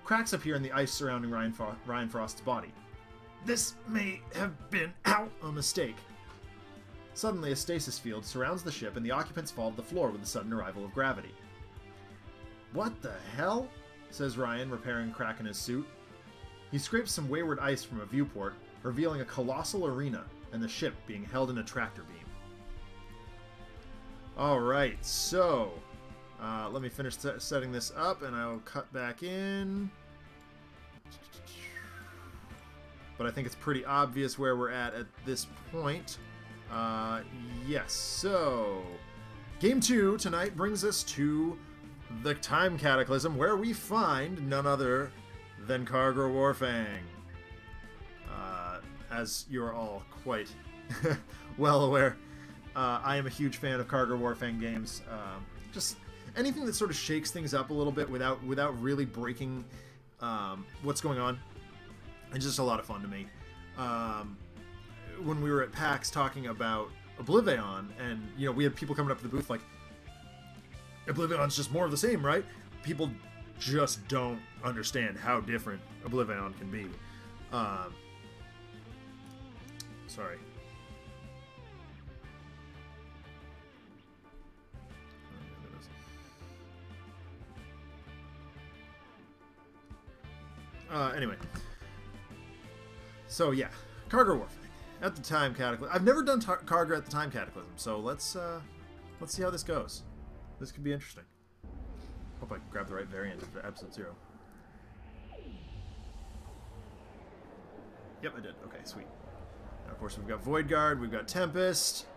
Cracks appear in the ice surrounding Ryan Frost's body. This may have been a mistake. Suddenly, a stasis field surrounds the ship and the occupants fall to the floor with the sudden arrival of gravity. What the hell? Says Ryan, repairing a crack in his suit. He scrapes some wayward ice from a viewport, revealing a colossal arena and the ship being held in a tractor beam. Alright, so let me finish setting this up and I'll cut back in. But I think it's pretty obvious where we're at this point. Yes, so Game 2 tonight brings us to the Time Cataclysm, where we find none other than Karger Warfang. As you're all quite well aware, I am a huge fan of Karger Warfang games. Just anything that sort of shakes things up a little bit without really breaking what's going on. It's just a lot of fun to me. When we were at PAX talking about Oblivion, and we had people coming up to the booth like, Oblivion's just more of the same, right? People just don't understand how different Oblivion can be. Sorry. Anyway. So yeah, Karger Warfang at the Time Cataclysm. I've never done Karger at the Time Cataclysm, so let's see how this goes. This could be interesting. Hope I grabbed the right variant of Absolute Zero. Yep, I did. Okay, sweet. Now, of course, we've got Void Guard, we've got Tempest.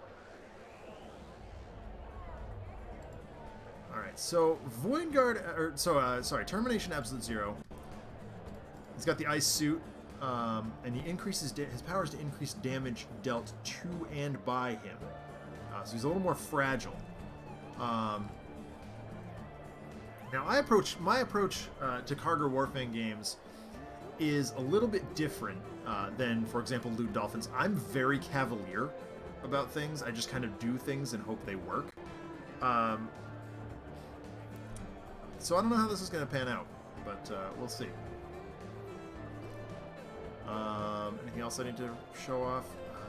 All right, so Void Guard, sorry, Termi-Nation Absolute Zero. He's got the ice suit. And he increases his powers to increase damage dealt to and by him. So he's a little more fragile. Now, my approach to Karger Warfang games is a little bit different than, for example, Lewd Dolphins. I'm very cavalier about things. I just kind of do things and hope they work. So I don't know how this is going to pan out, but we'll see. Anything else I need to show off?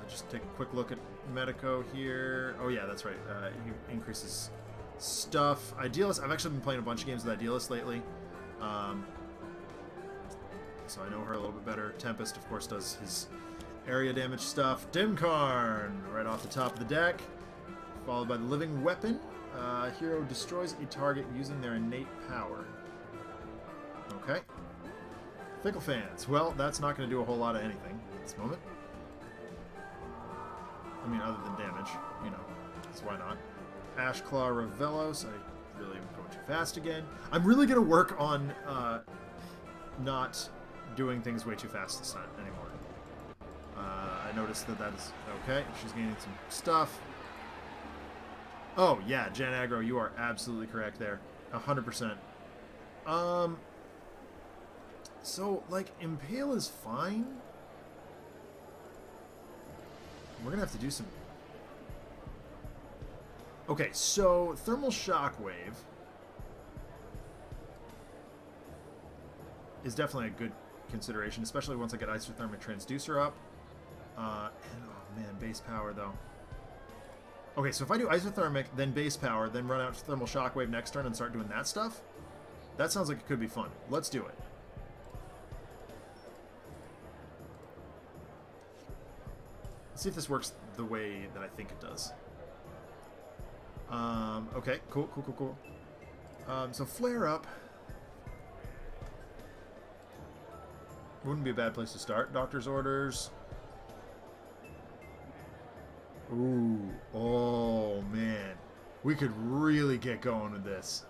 Just take a quick look at Medico here. Oh yeah, that's right. He increases stuff. Idealist. I've actually been playing a bunch of games with Idealist lately. So I know her a little bit better. Tempest, of course, does his area damage stuff. Dimkarn, right off the top of the deck. Followed by the Living Weapon. Hero destroys a target using their innate power. Okay. Fickle Fans. Well, that's not going to do a whole lot of anything at this moment. I mean, other than damage, so why not? Ashclaw Revelos. I really am going too fast again. I'm really going to work on not doing things way too fast this time anymore. I noticed that is okay. She's gaining some stuff. Oh, yeah, Gen Aggro, you are absolutely correct there. 100%. So, like, Impale is fine. We're gonna have to do some... Okay, so Thermal Shockwave is definitely a good consideration, especially once I get Isothermic Transducer up. And, oh man, base power, though. Okay, so if I do Isothermic, then base power, then run out Thermal Shockwave next turn and start doing that stuff, that sounds like it could be fun. Let's do it. Let's see if this works the way that I think it does. Okay, cool. So Flare Up wouldn't be a bad place to start. Doctor's Orders. Ooh, oh man. We could really get going with this.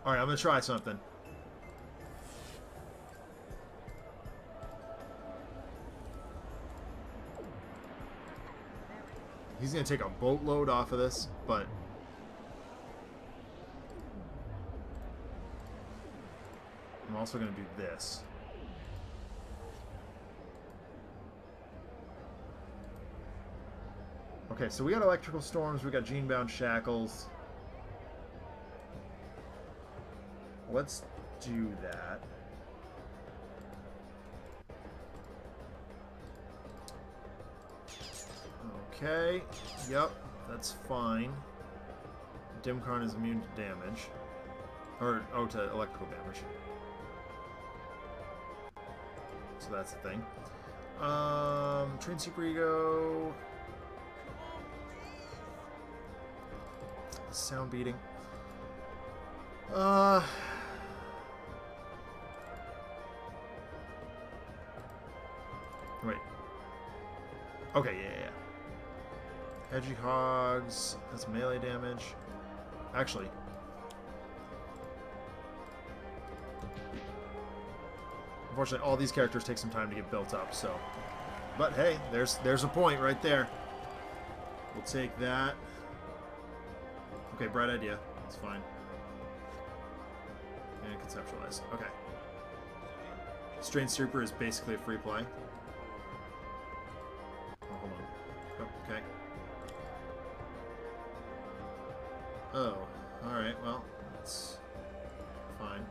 Alright, I'm going to try something. He's going to take a boatload off of this, but... I'm also going to do this. Okay, so we got Electrical Storms, we got Genebound Shackles. Let's do that. Okay, yep, that's fine. Dimkarn is immune to damage. Or, oh, to electrical damage. So that's the thing. Train Super Ego. Sound beating. Wait. Okay, yeah. Edgy Hogs. That's melee damage. Actually. Unfortunately, all these characters take some time to get built up, so... But hey, there's a point right there. We'll take that. Okay, bright idea. That's fine. And conceptualize. Okay. Strange Super is basically a free play. Oh, hold on. Oh, okay. Oh, alright, well, that's fine.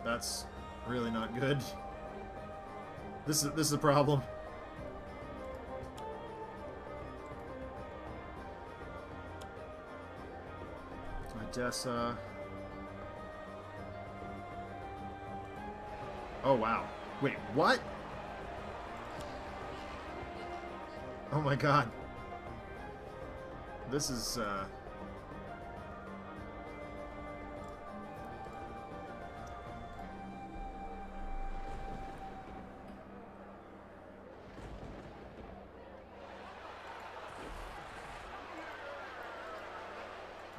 That's really not good. This is a problem. Idessa. Oh wow. Wait, what? Oh my god. This is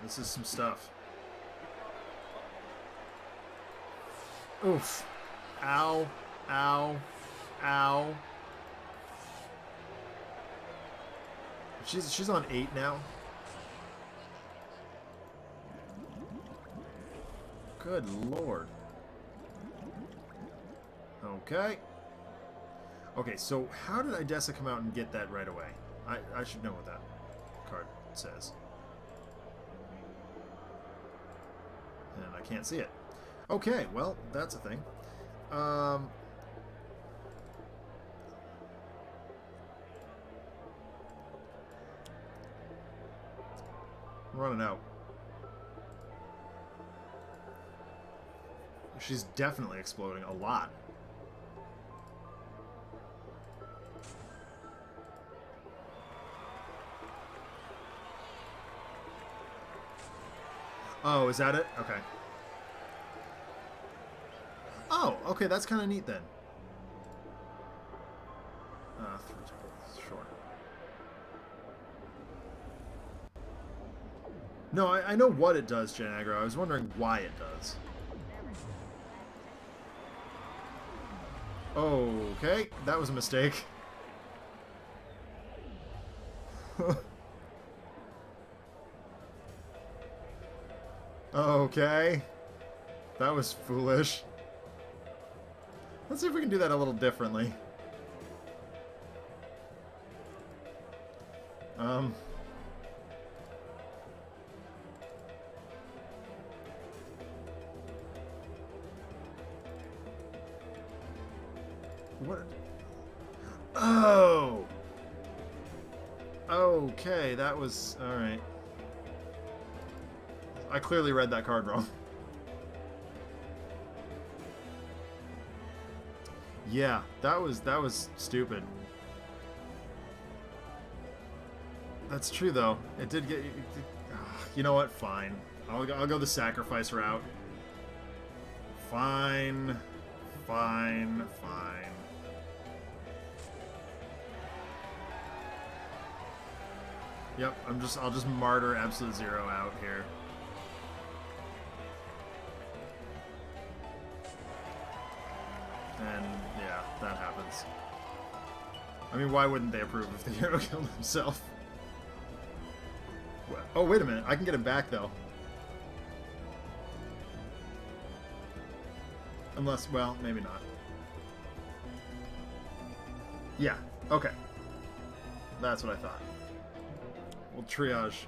this is some stuff. Oof. Ow. Ow. Ow. She's on 8 now. Good lord. Okay. Okay, so how did Idessa come out and get that right away? I should know what that card says. And I can't see it. Okay, well, that's a thing. I'm running out. She's definitely exploding a lot. Oh, is that it? Okay. Oh, okay, that's kind of neat then. Sure. No, I know what it does, Gen Aggro. I was wondering why it does. Okay, that was a mistake. Okay. That was foolish. Let's see if we can do that a little differently. What? Oh! Okay, that was... Alright. I clearly read that card wrong. Yeah, that was stupid. That's true though. It did get. You know what? Fine. I'll go the sacrifice route. Fine. Fine. Fine. Yep, I'll just martyr Absolute Zero out here. And yeah, that happens. I mean, why wouldn't they approve if the hero killed himself? What? Oh, wait a minute. I can get him back, though. Unless, well, maybe not. Yeah, okay. That's what I thought. We'll triage.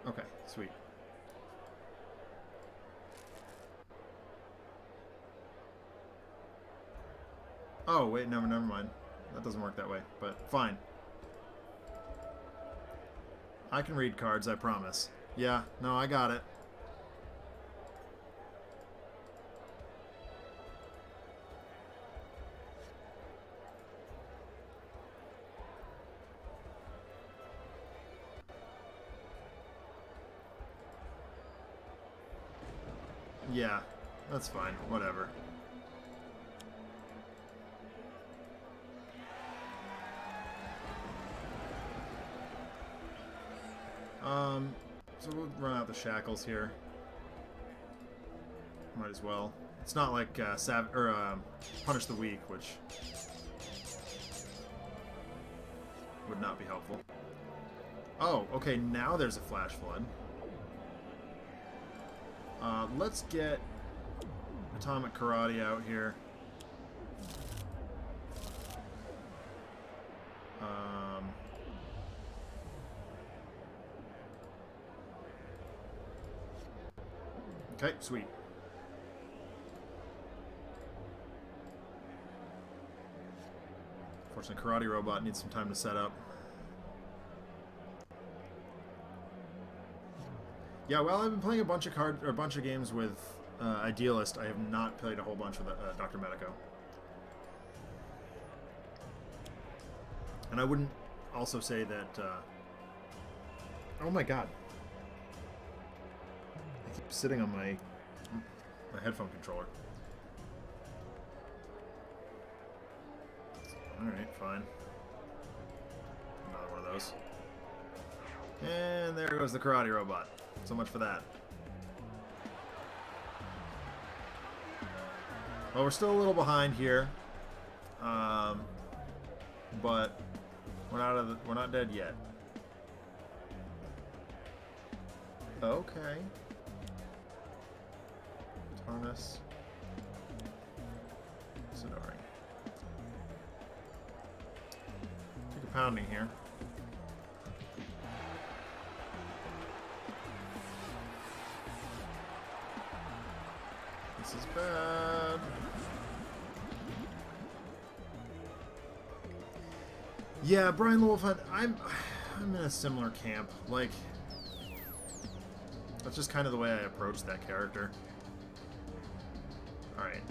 Okay, sweet. Oh, wait, never mind. That doesn't work that way, but fine. I can read cards, I promise. Yeah, no, I got it. Yeah, that's fine. Whatever. So we'll run out the shackles here. Might as well. It's not like Punish the Weak, which would not be helpful. Oh, okay, now there's a Flash Flood. Let's get Atomic Karate out here. Okay, sweet. Unfortunately, Karate Robot needs some time to set up. Yeah, well, I've been playing a bunch of games with Idealist. I have not played a whole bunch with Dr. Medico. And I wouldn't also say that... Oh my god. I keep sitting on my headphone controller. Alright, fine. Another one of those. And there goes the Karate Robot. So much for that. Well, we're still a little behind here, but we're not dead yet. Okay. Tarnus. Sidori. Take a pounding here. This is bad. Yeah, Brian the Wolf Hunt, I'm in a similar camp. Like, that's just kind of the way I approach that character. Alright,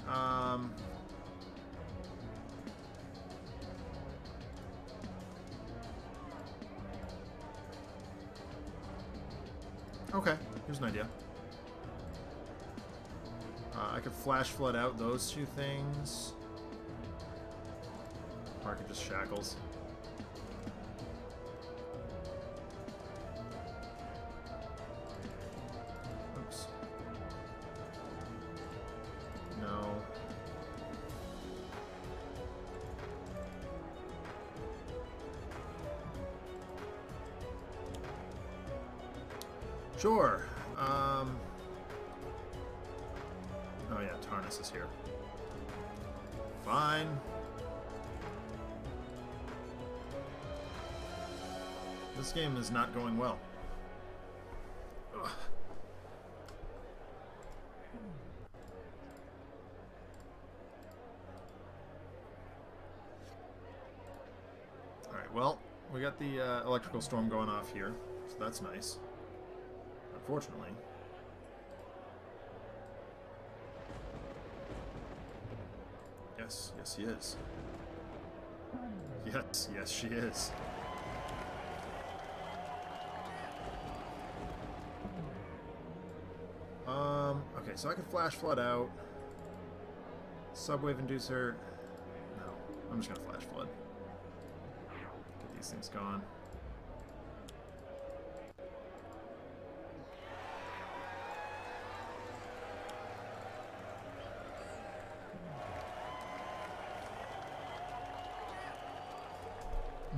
okay, here's an idea. I could Flash Flood out those two things. Or I could just Shackles. Oops. No. Sure. Oh yeah, Tarnus is here. Fine. This game is not going well. Ugh. Alright, well, we got the electrical storm going off here, so that's nice. Unfortunately. Yes, yes, he is. Yes, yes, she is. Okay, so I can Flash Flood out. Subwave Inducer. No, I'm just gonna Flash Flood. these things gone.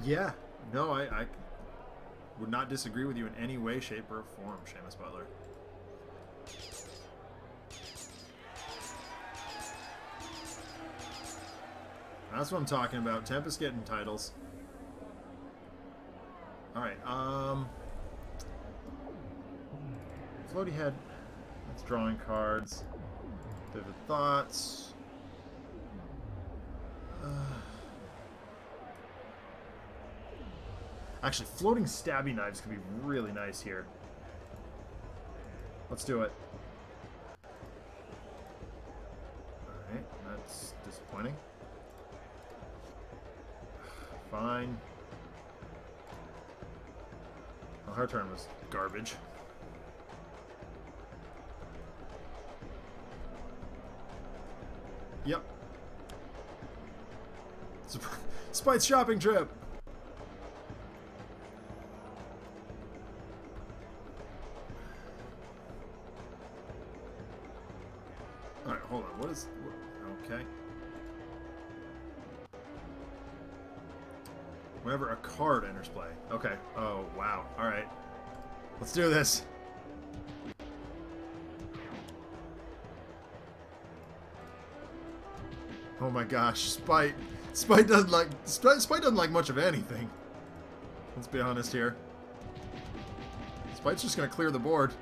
Yeah, no, I would not disagree with you in any way, shape, or form, Seamus Butler. That's what I'm talking about. Tempest getting titles. Alright, Floaty Head. That's drawing cards. Vivid Thoughts. Actually, floating stabby knives could be really nice here. Let's do it. Alright, that's disappointing. Fine. Well, her turn was garbage. Yep. Spite's shopping trip! Alright, hold on. What is... Okay. Whenever a card enters play. Okay. Oh, wow. Alright. Let's do this. Oh my gosh. Spite. Spite doesn't like much of anything. Let's be honest here. Spite's just gonna clear the board.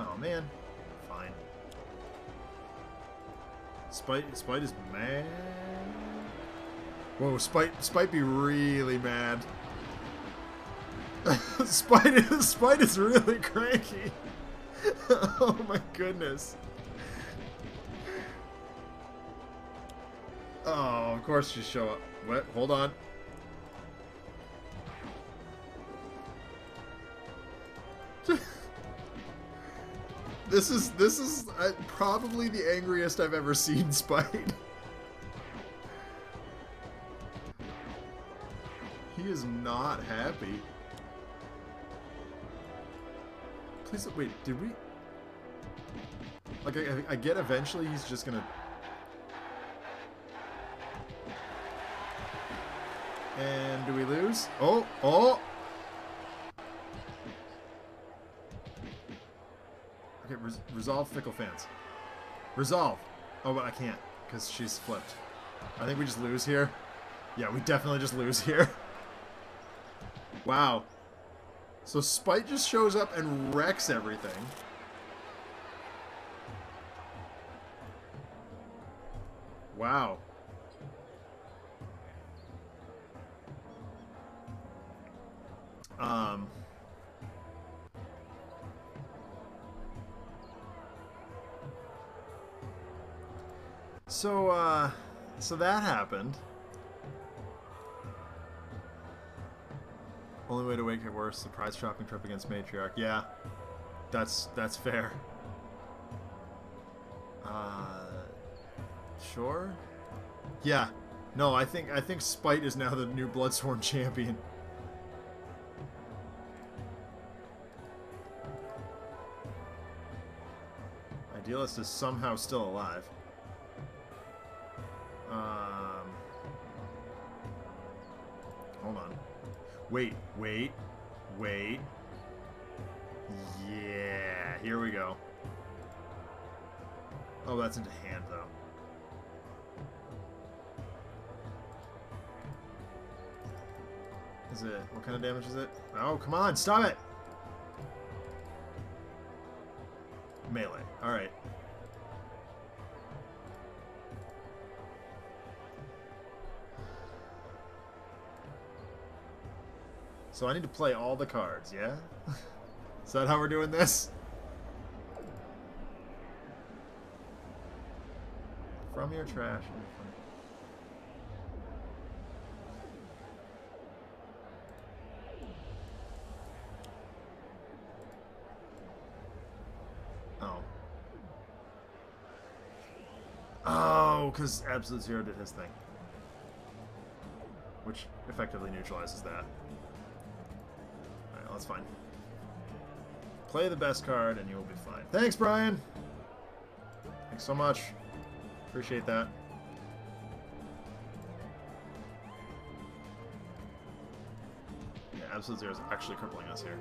Oh man. Fine. Spite is mad. Whoa, Spite be really mad. Spite is really cranky. Oh my goodness. Oh, of course you show up. What? Hold on. This is probably the angriest I've ever seen Spite. He is not happy. Please wait. Did we? Like I get eventually he's just gonna. And do we lose? Oh, oh. Okay, resolve Fickle Fans. Resolve. Oh, but I can't because she's flipped. I think we just lose here. Yeah, we definitely just lose here. Wow. So Spite just shows up and wrecks everything. Wow. So that happened. Only way to make it worse, surprise shopping trip against Matriarch. Yeah, that's fair. Sure. Yeah. No, I think Spite is now the new Bloodsworn champion. Idealist is somehow still alive. Hold on. Wait. Yeah, here we go. Oh, that's into hand, though. Is it... What kind of damage is it? Oh, come on, stop it! Melee. Alright. So I need to play all the cards, yeah? Is that how we're doing this? From your trash. because Absolute Zero did his thing. Which effectively neutralizes that. Alright, well, that's fine. Play the best card and you'll be fine. Thanks, Brian! Thanks so much. Appreciate that. Yeah, Absolute Zero is actually crippling us here.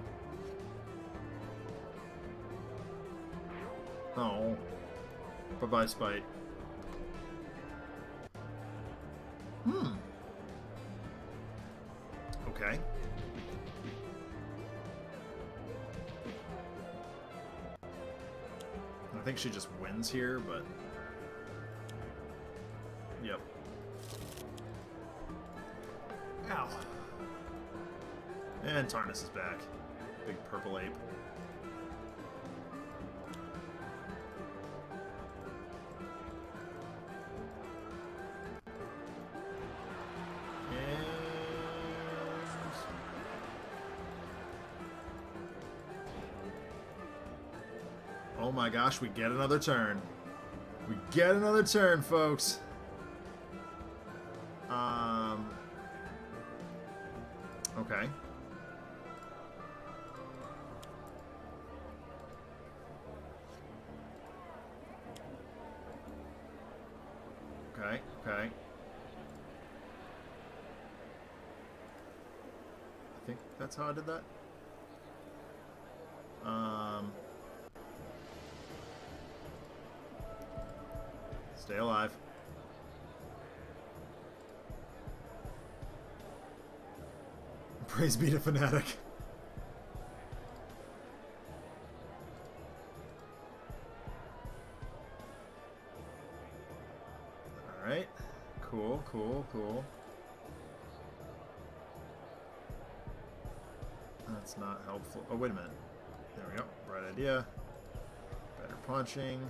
Oh. Bye-bye, Spite. Okay. I think she just wins here, but... Yep. Ow. And Tarnus is back. Big purple ape. Oh my gosh, we get another turn. We get another turn, folks. Okay. Okay, okay. I think that's how I did that. Stay alive. Praise be to Fanatic. Alright. Cool, cool, cool. That's not helpful. Oh, wait a minute. There we go. Right idea. Better punching.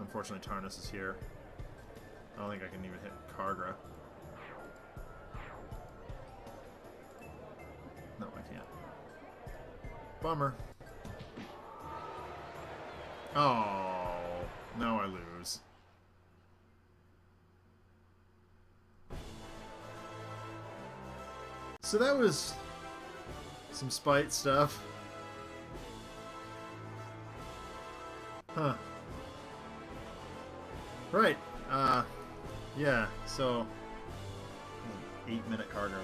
Unfortunately, Tarnus is here. I don't think I can even hit Kargra. No, I can't. Bummer. Oh, now I lose. So that was some spite stuff. Huh. Right. Yeah, so 8-minute card game.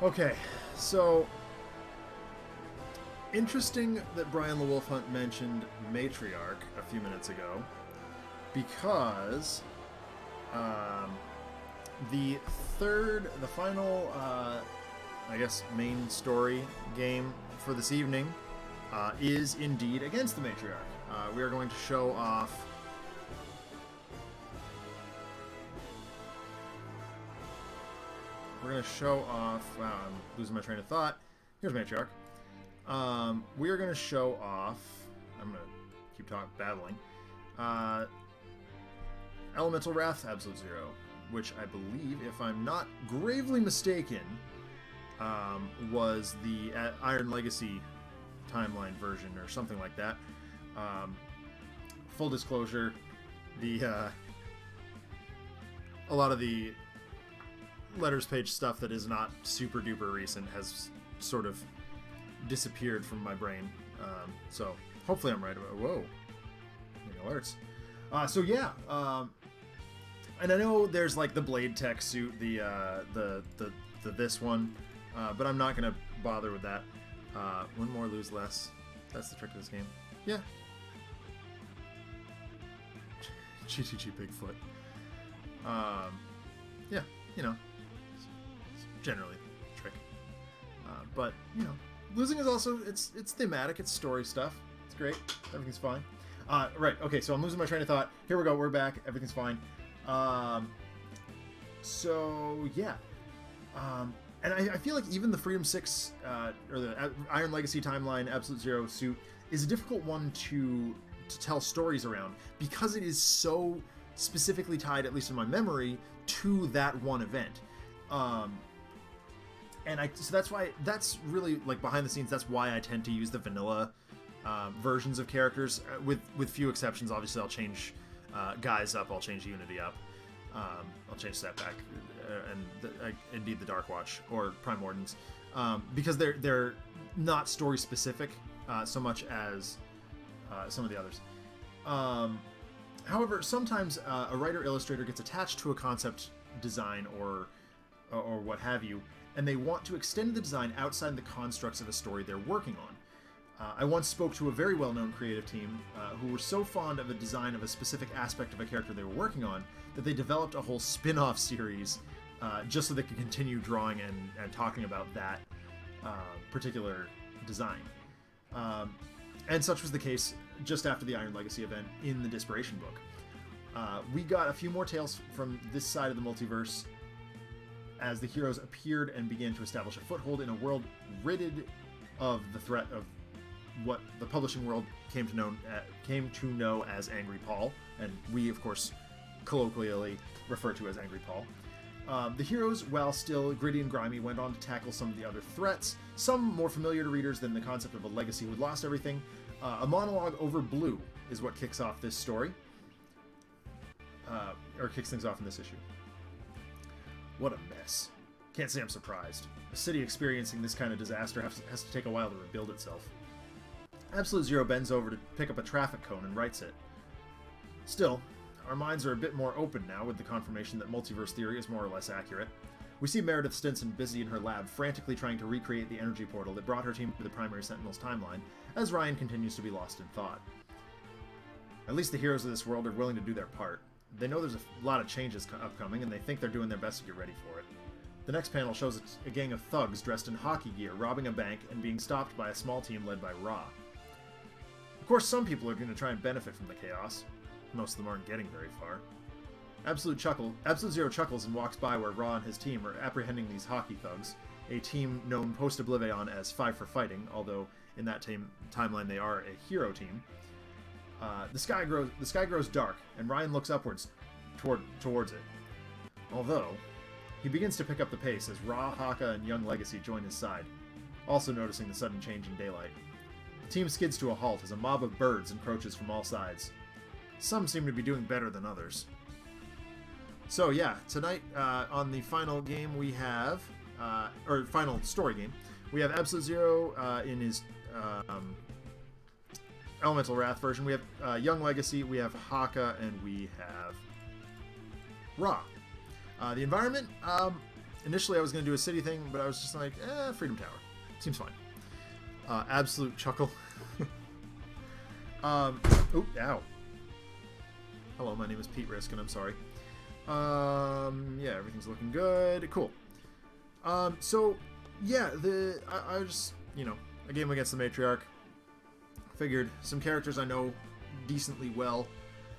Okay, so interesting that Brian the Wolf Hunt mentioned Matriarch a few minutes ago, because the final, I guess, main story game for this evening is indeed against the Matriarch. We are going to show off wow, I'm losing my train of thought. Here's Matriarch. We are going to show off, I'm going to keep babbling, Elemental Wrath Absolute Zero, which I believe, if I'm not gravely mistaken, was the Iron Legacy timeline version or something like that. Full disclosure, a lot of the letters page stuff that is not super duper recent has sort of disappeared from my brain. So hopefully I'm right about. Whoa, alerts. So yeah, and I know there's like the Blade Tech suit, the this one, but I'm not gonna bother with that. Win more, lose less. That's the trick of this game. Yeah. GTG Bigfoot. Yeah, you know, it's generally a trick. But you know, losing is also it's thematic. It's story stuff. It's great. Everything's fine. Right. Okay. So I'm losing my train of thought. Here we go. We're back. Everything's fine. So yeah. And I feel like even the Freedom 6 or the Iron Legacy Timeline Absolute Zero suit is a difficult one to tell stories around, because it is so specifically tied, at least in my memory, to that one event. So that's really like behind the scenes. That's why I tend to use the vanilla versions of characters, with few exceptions. Obviously, I'll change guys up. I'll change Unity up. I'll change Setback and indeed the Dark Watch or Primordans, because they're not story specific so much as some of the others. However, sometimes a writer-illustrator gets attached to a concept design or what have you, and they want to extend the design outside the constructs of a story they're working on. I once spoke to a very well-known creative team who were so fond of a design of a specific aspect of a character they were working on that they developed a whole spin-off series just so they could continue drawing and talking about that particular design. And such was the case just after the Iron Legacy event in the Desperation book. We got a few more tales from this side of the multiverse as the heroes appeared and began to establish a foothold in a world riddled of the threat of what the publishing world came to know as Angry Paul, and we, of course, colloquially refer to as Angry Paul. The heroes, while still gritty and grimy, went on to tackle some of the other threats, some more familiar to readers than the concept of a legacy who'd lost everything. A monologue over blue is what kicks off this story, or kicks things off in this issue. What a mess. Can't say I'm surprised. A city experiencing this kind of disaster has to take a while to rebuild itself. Absolute Zero bends over to pick up a traffic cone and writes it. Still, our minds are a bit more open now with the confirmation that multiverse theory is more or less accurate. We see Meredith Stinson busy in her lab, frantically trying to recreate the energy portal that brought her team to the primary Sentinels timeline, as Ryan continues to be lost in thought. At least the heroes of this world are willing to do their part. They know there's a lot of changes upcoming, and they think they're doing their best to get ready for it. The next panel shows a gang of thugs dressed in hockey gear robbing a bank and being stopped by a small team led by Ra. Of course, some people are going to try and benefit from the chaos. Most of them aren't getting very far. Absolute Zero chuckles and walks by where Ra and his team are apprehending these hockey thugs, a team known post-Oblivion as Five for Fighting, although in that timeline they are a hero team. The sky grows dark, and Ryan looks upwards towards it. Although, he begins to pick up the pace as Ra, Haka, and Young Legacy join his side, also noticing the sudden change in daylight. The team skids to a halt as a mob of birds encroaches from all sides. Some seem to be doing better than others. So yeah, tonight on the final game we have, or final story game, we have Absolute Zero in his Elemental Wrath version. We have Young Legacy, we have Haka, and we have Ra. The environment, initially I was going to do a city thing, but I was just like, Freedom Tower. Seems fine. Absolute chuckle. Oop, ow. Hello, my name is Pete Risk, and I'm sorry. Yeah, everything's looking good. Cool. So, yeah, I just, a game against the Matriarch. Figured some characters I know decently well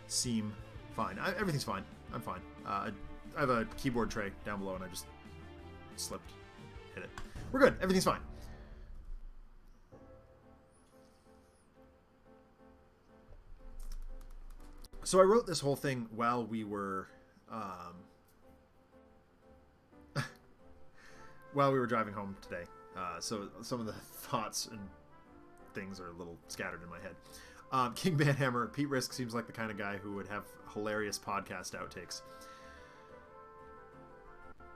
seem fine. Everything's fine. I'm fine. I have a keyboard tray down below, and I just slipped. Hit it. We're good. Everything's fine. So I wrote this whole thing while we were driving home today. So some of the thoughts and things are a little scattered in my head. King Banhammer, Pete Risk seems like the kind of guy who would have hilarious podcast outtakes.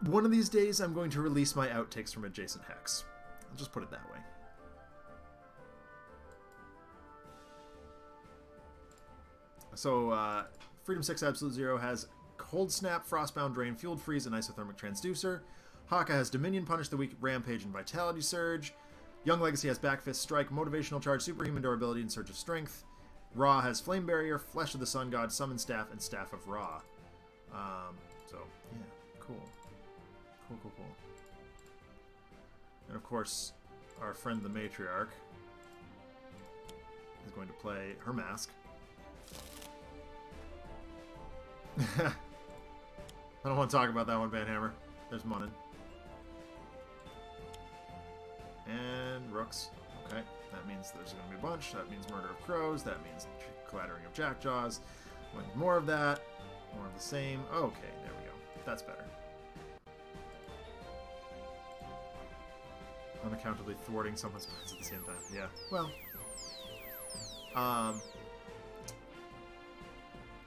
One of these days, I'm going to release my outtakes from Adjacent Hex. I'll just put it that way. So, Freedom 6 Absolute Zero has Cold Snap, Frostbound Drain, Fueled Freeze, and Isothermic Transducer. Haka has Dominion, Punish the Weak, Rampage, and Vitality Surge. Young Legacy has Backfist, Strike, Motivational Charge, Superhuman Durability, and Surge of Strength. Ra has Flame Barrier, Flesh of the Sun God, Summon Staff, and Staff of Ra. So, yeah, cool. Cool. And of course, our friend the Matriarch is going to play her mask. I don't want to talk about that one, Banhammer. There's Munnin. And Rooks. Okay, that means there's going to be a bunch. That means Murder of Crows. That means Clattering of Jackjaws. More of that. More of the same. Okay, there we go. That's better. Unaccountably thwarting someone's plans at the same time. Yeah. Well.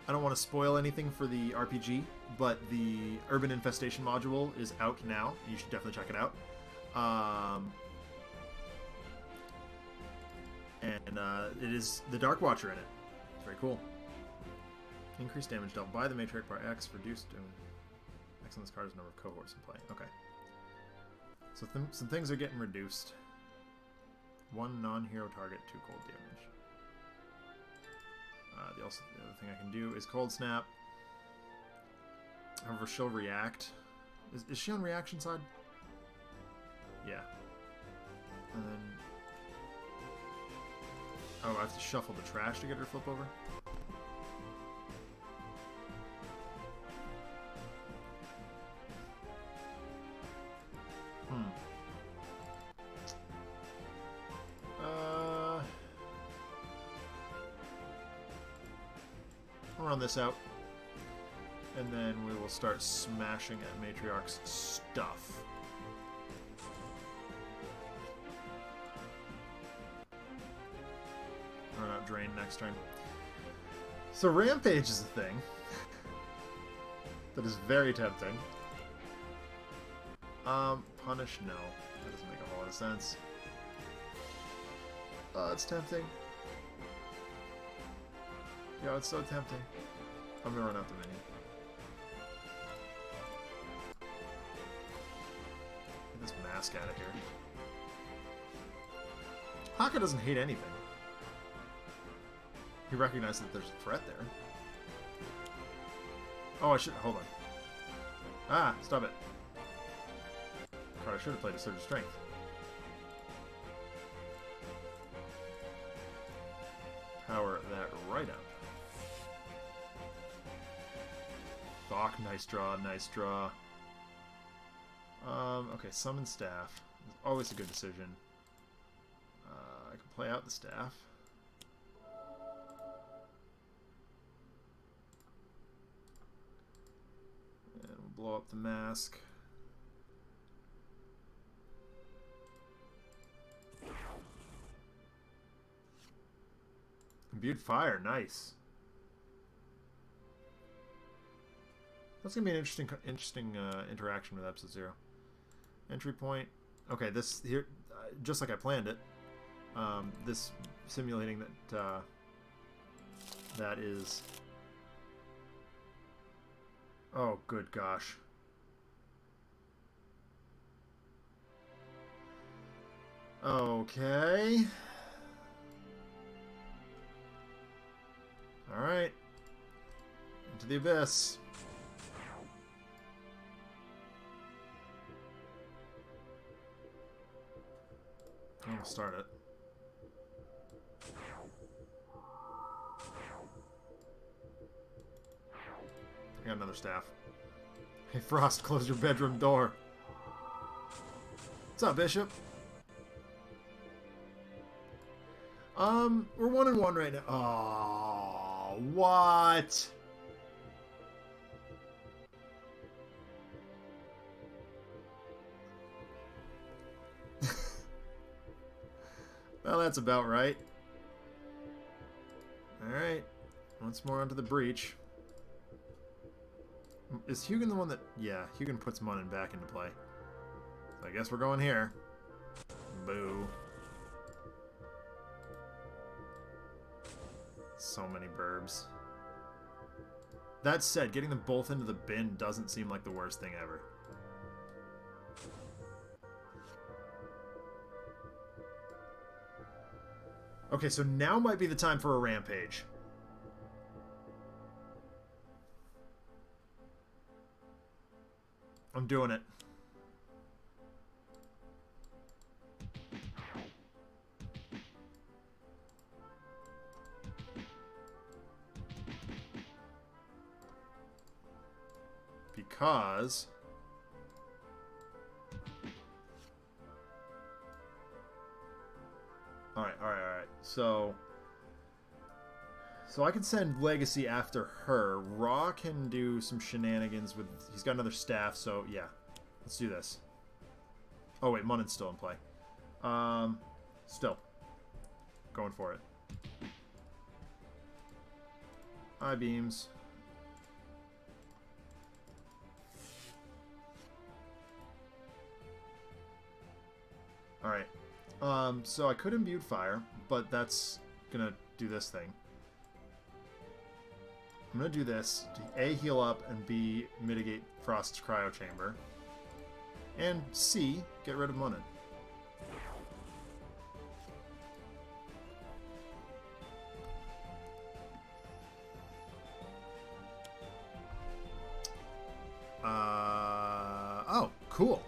I don't want to spoil anything for the RPG, but the Urban Infestation module is out now. You should definitely check it out. It is the Dark Watcher in it. It's very cool. Increased damage dealt by the Matriarch by X, reduced X on this card is the number of cohorts in play. Okay. So some things are getting reduced. 1 non-hero target, 2 cold damage. The other thing I can do is Cold Snap. However, she'll react. Is she on reaction side? Yeah. And then... Oh, I have to shuffle the trash to get her to flip over? I'll run this out. And then we will start smashing at Matriarch's stuff. Run out Drain next turn. So Rampage is a thing. That is very tempting. Punish? No. That doesn't make a whole lot of sense. It's tempting. Yo, it's so tempting. I'm gonna run out the mini. Get this mask out of here. Haka doesn't hate anything. He recognizes that there's a threat there. Oh, I should... Hold on. Ah, stop it. God, I should have played a Surge of Strength. Power that right up. Bach, nice draw, nice draw. Okay, Summon Staff. It's always a good decision. I can play out the staff. And we'll blow up the mask. Imbued Fire, nice. That's gonna be an interesting interaction with Episode 0. Entry point. Okay, this here, just like I planned it. This simulating that that is. Oh, good gosh. Okay. All right. Into the abyss. I'll start it. I got another staff. Hey, Frost, close your bedroom door. What's up, Bishop? We're 1-1 right now. Oh, what? Well, that's about right. Alright. Once more onto the breach. Is Hugin the one that... Yeah, Hugin puts Munin back into play. So I guess we're going here. Boo. So many burbs. That said, getting them both into the bin doesn't seem like the worst thing ever. Okay, so now might be the time for a rampage. I'm doing it. Because... Alright. So I can send Legacy after her. Raw can do some shenanigans with... He's got another staff, so yeah. Let's do this. Oh wait, Munin's still in play. Still. Going for it. Eye beams. Alright. So I could imbue fire, but that's gonna do this thing. I'm gonna do this to A, heal up, and B, mitigate Frost's cryo chamber. And C, get rid of Munin. Oh, cool.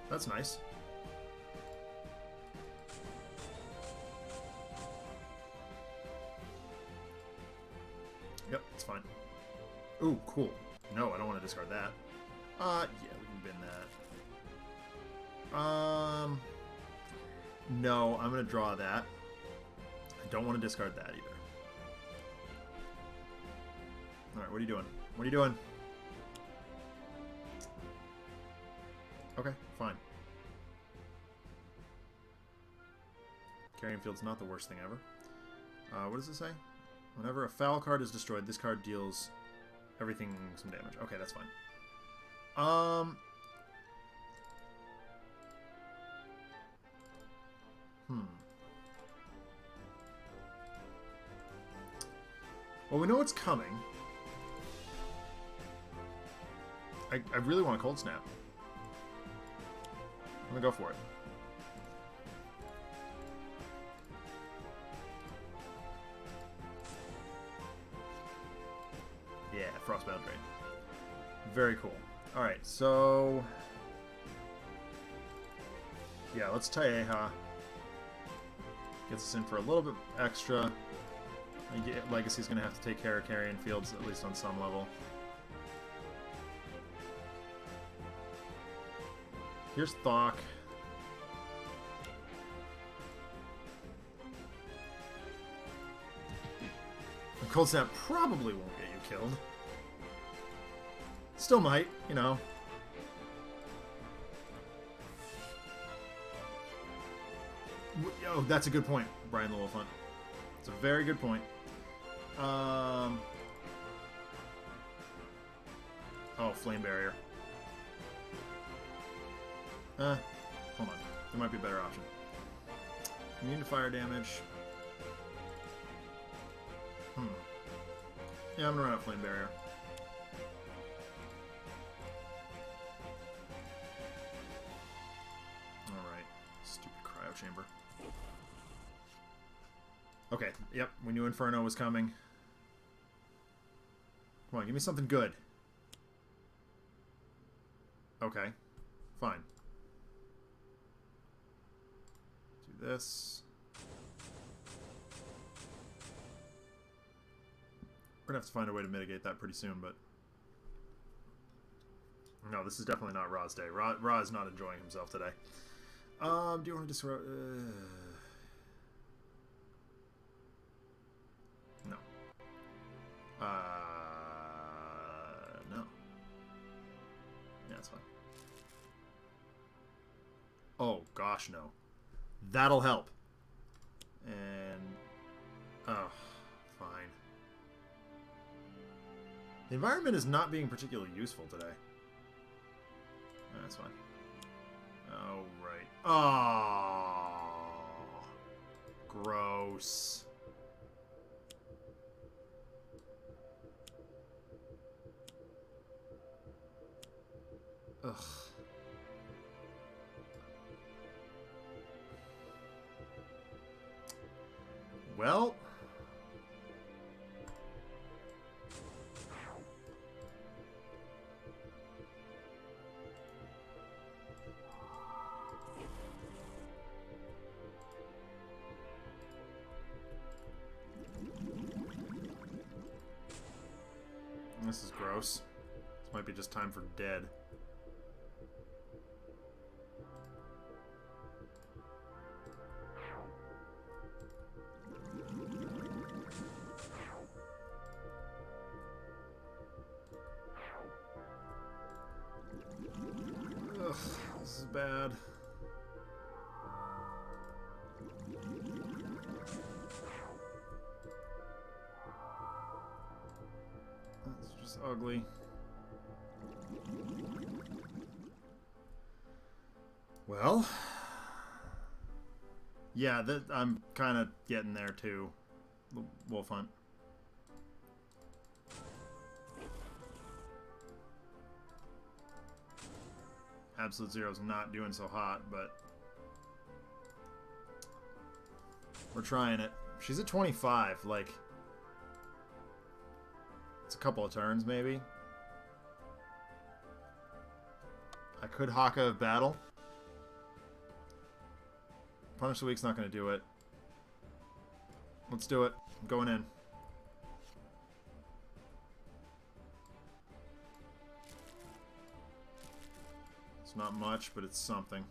That's nice. Yep, it's fine. Ooh, cool. No, I don't want to discard that. Yeah, we can bin that. No, I'm going to draw that. I don't want to discard that either. Alright, what are you doing? What are you doing? Okay, fine. Carrying Field's not the worst thing ever. What does it say? Whenever a foul card is destroyed, this card deals everything some damage. Okay, that's fine. Well, we know it's coming. I really want a Cold Snap. I'm gonna go for it. Yeah, Frostbound Drain. Very cool. Alright, so... yeah, let's Taeha. Gets us in for a little bit extra. Legacy's gonna have to take care of carrying fields, at least on some level. Here's Thok. The Cold Snap probably won't get you killed. Still might, you know. Oh, that's a good point, Brian the Wolf Hunt. It's a very good point. Oh, Flame Barrier. Hold on. There might be a better option. Immune to fire damage. Yeah, I'm gonna run out Flame Barrier. Alright. Stupid cryo chamber. Okay, yep, we knew Inferno was coming. Come on, give me something good. Okay, fine. Do this. We're gonna have to find a way to mitigate that pretty soon, but... no, this is definitely not Ra's day. Ra is not enjoying himself today. Do you want to disrupt... no. No. Yeah, it's fine. Oh, gosh, no. That'll help. And... oh, fine. The environment is not being particularly useful today. That's fine. Oh, right. Oh, gross. Ugh. Well... this is gross. This might be just time for dead. Ugh, this is bad. is ugly. Well, yeah, I'm kind of getting there too. Wolf Hunt. Absolute Zero's not doing so hot, but we're trying it. She's at 25, like, it's a couple of turns, maybe. I could Haka battle. Punish the Weak's not going to do it. Let's do it. I'm going in. It's not much, but it's something.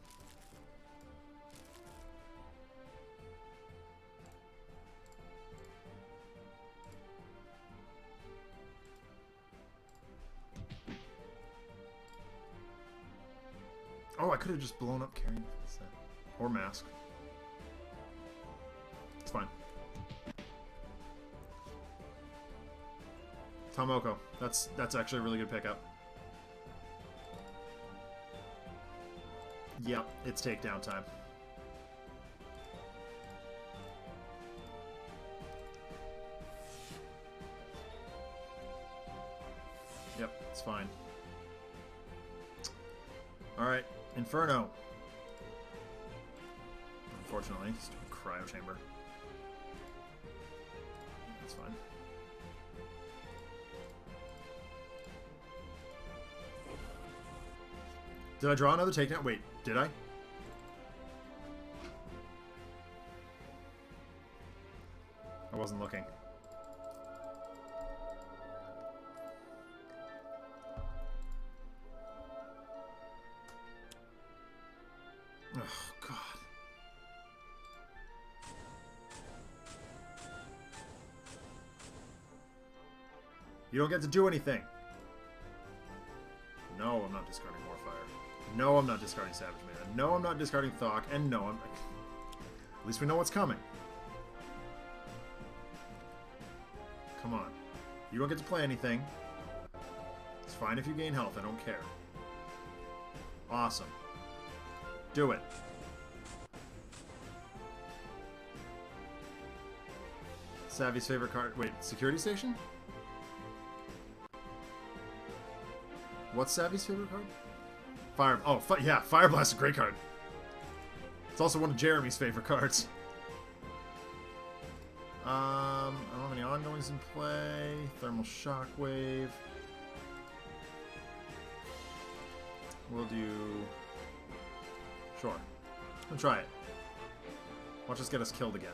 Oh, I could have just blown up carrying this set. Or mask. It's fine. Tomoko. That's actually a really good pickup. Yep, it's takedown time. Yep, it's fine. Alright, Inferno. Unfortunately, stupid cryo chamber. That's fine. Did I draw another takedown? Wait, did I? I wasn't looking. Oh, God. You don't get to do anything. No, I'm not discarding more fire. No, I'm not discarding Savage Mana. No, I'm not discarding Thok. And no, I'm... At least we know what's coming. Come on. You don't get to play anything. It's fine if you gain health. I don't care. Awesome. Do it. Savvy's favorite card. Wait, Security Station? What's Savvy's favorite card? Fire. Oh, yeah, Fire Blast is a great card. It's also one of Jeremy's favorite cards. I don't have any ongoings in play. Thermal Shockwave. We'll do... Sure. We'll try it. Watch us get us killed again.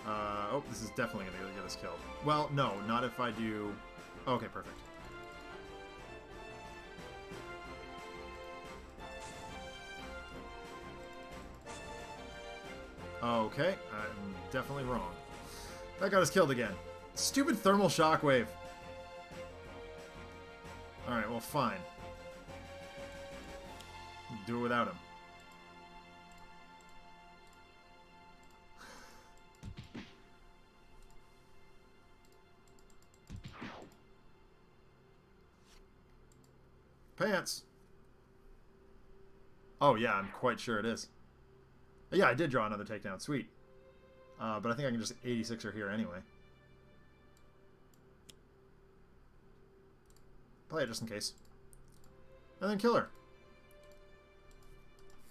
Oh, this is definitely going to get us killed. Well, no, not if I do... Okay, perfect. Okay, I'm definitely wrong. That got us killed again. Stupid Thermal Shockwave. Alright, well, fine. Do it without him. Pants. Oh, yeah, I'm quite sure it is. Yeah, I did draw another takedown. Sweet. But I think I can just 86 her here anyway. Play it just in case. And then kill her.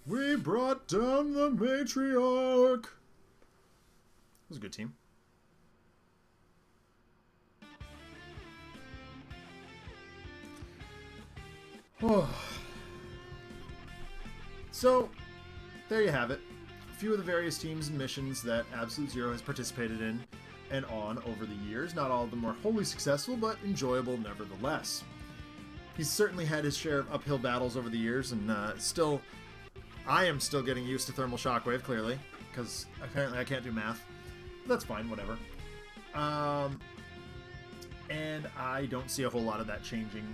We brought down the Matriarch. It was a good team. Oh. So, there you have it. A few of the various teams and missions that Absolute Zero has participated in and on over the years. Not all of them were wholly successful, but enjoyable nevertheless. He's certainly had his share of uphill battles over the years, and I am still getting used to Thermal Shockwave, clearly, because apparently I can't do math. That's fine, whatever. And I don't see a whole lot of that changing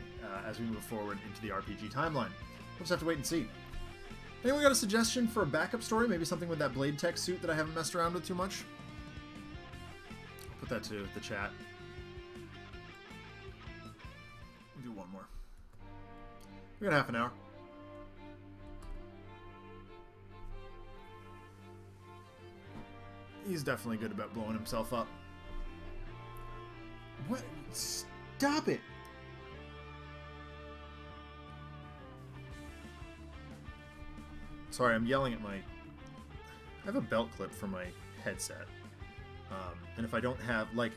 as we move forward into the RPG timeline. We'll just have to wait and see. Anyone got a suggestion for a backup story? Maybe something with that blade tech suit that I haven't messed around with too much? I'll put that to the chat. We'll do one more. We got half an hour. He's definitely good about blowing himself up. What? Stop it! Sorry, I'm yelling at my... I have a belt clip for my headset. And if I don't have, like...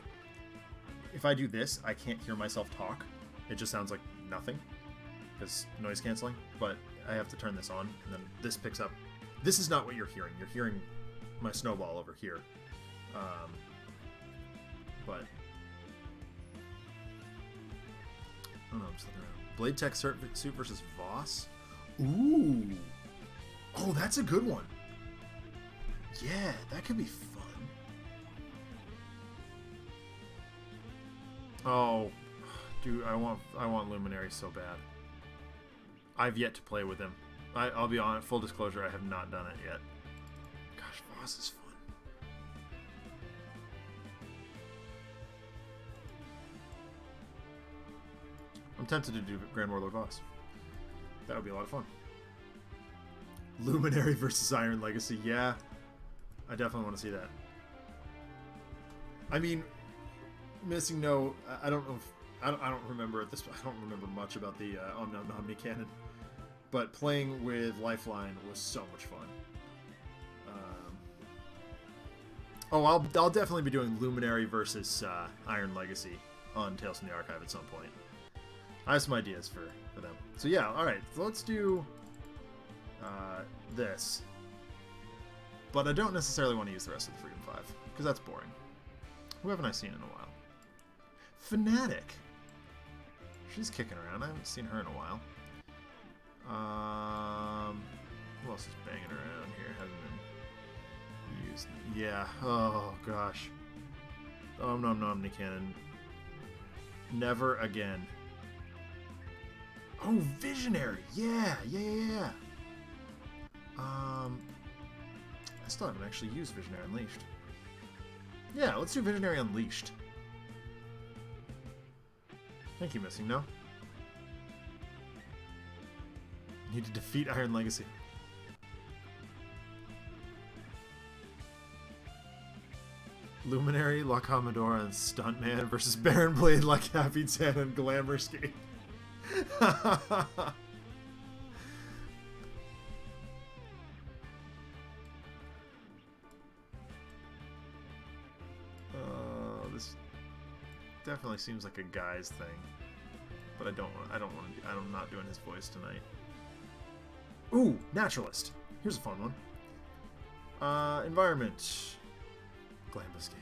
If I do this, I can't hear myself talk. It just sounds like nothing. Because noise canceling. But I have to turn this on, and then this picks up... This is not what you're hearing. You're hearing my snowball over here. But... I don't know, I'm just looking around. Blade Tech suit versus Voss? Ooh! Oh, that's a good one. Yeah, that could be fun. Oh, dude, I want Luminary so bad. I've yet to play with him. I'll be honest, full disclosure, I have not done it yet. Gosh, Voss is fun. I'm tempted to do Grand Warlord Voss. That would be a lot of fun. Luminary versus Iron Legacy, yeah. I definitely want to see that. I mean, missing no... I don't know if... I don't remember at this... I don't remember much about the Omni Cannon. But playing with Lifeline was so much fun. Oh, I'll definitely be doing Luminary versus Iron Legacy on Tales from the Archive at some point. I have some ideas for them. So yeah, alright. So let's do... this. But I don't necessarily want to use the rest of the Freedom 5, because that's boring. Who haven't I seen in a while? Fanatic! She's kicking around. I haven't seen her in a while. Who else is banging around here? Hasn't been used. Yeah. Oh, gosh. Omni Cannon. Never again. Oh, Visionary! Yeah! I still haven't actually used Visionary Unleashed. Yeah, let's do Visionary Unleashed. Thank you, Missing No. Need to defeat Iron Legacy. Luminary, La Commodora, and Stuntman versus Baron Blade, like Happy Tan and Glamour Skate. This definitely seems like a guy's thing, but I'm not doing his voice tonight. Ooh, Naturalist. Here's a fun one. Environment. Glamour Skate.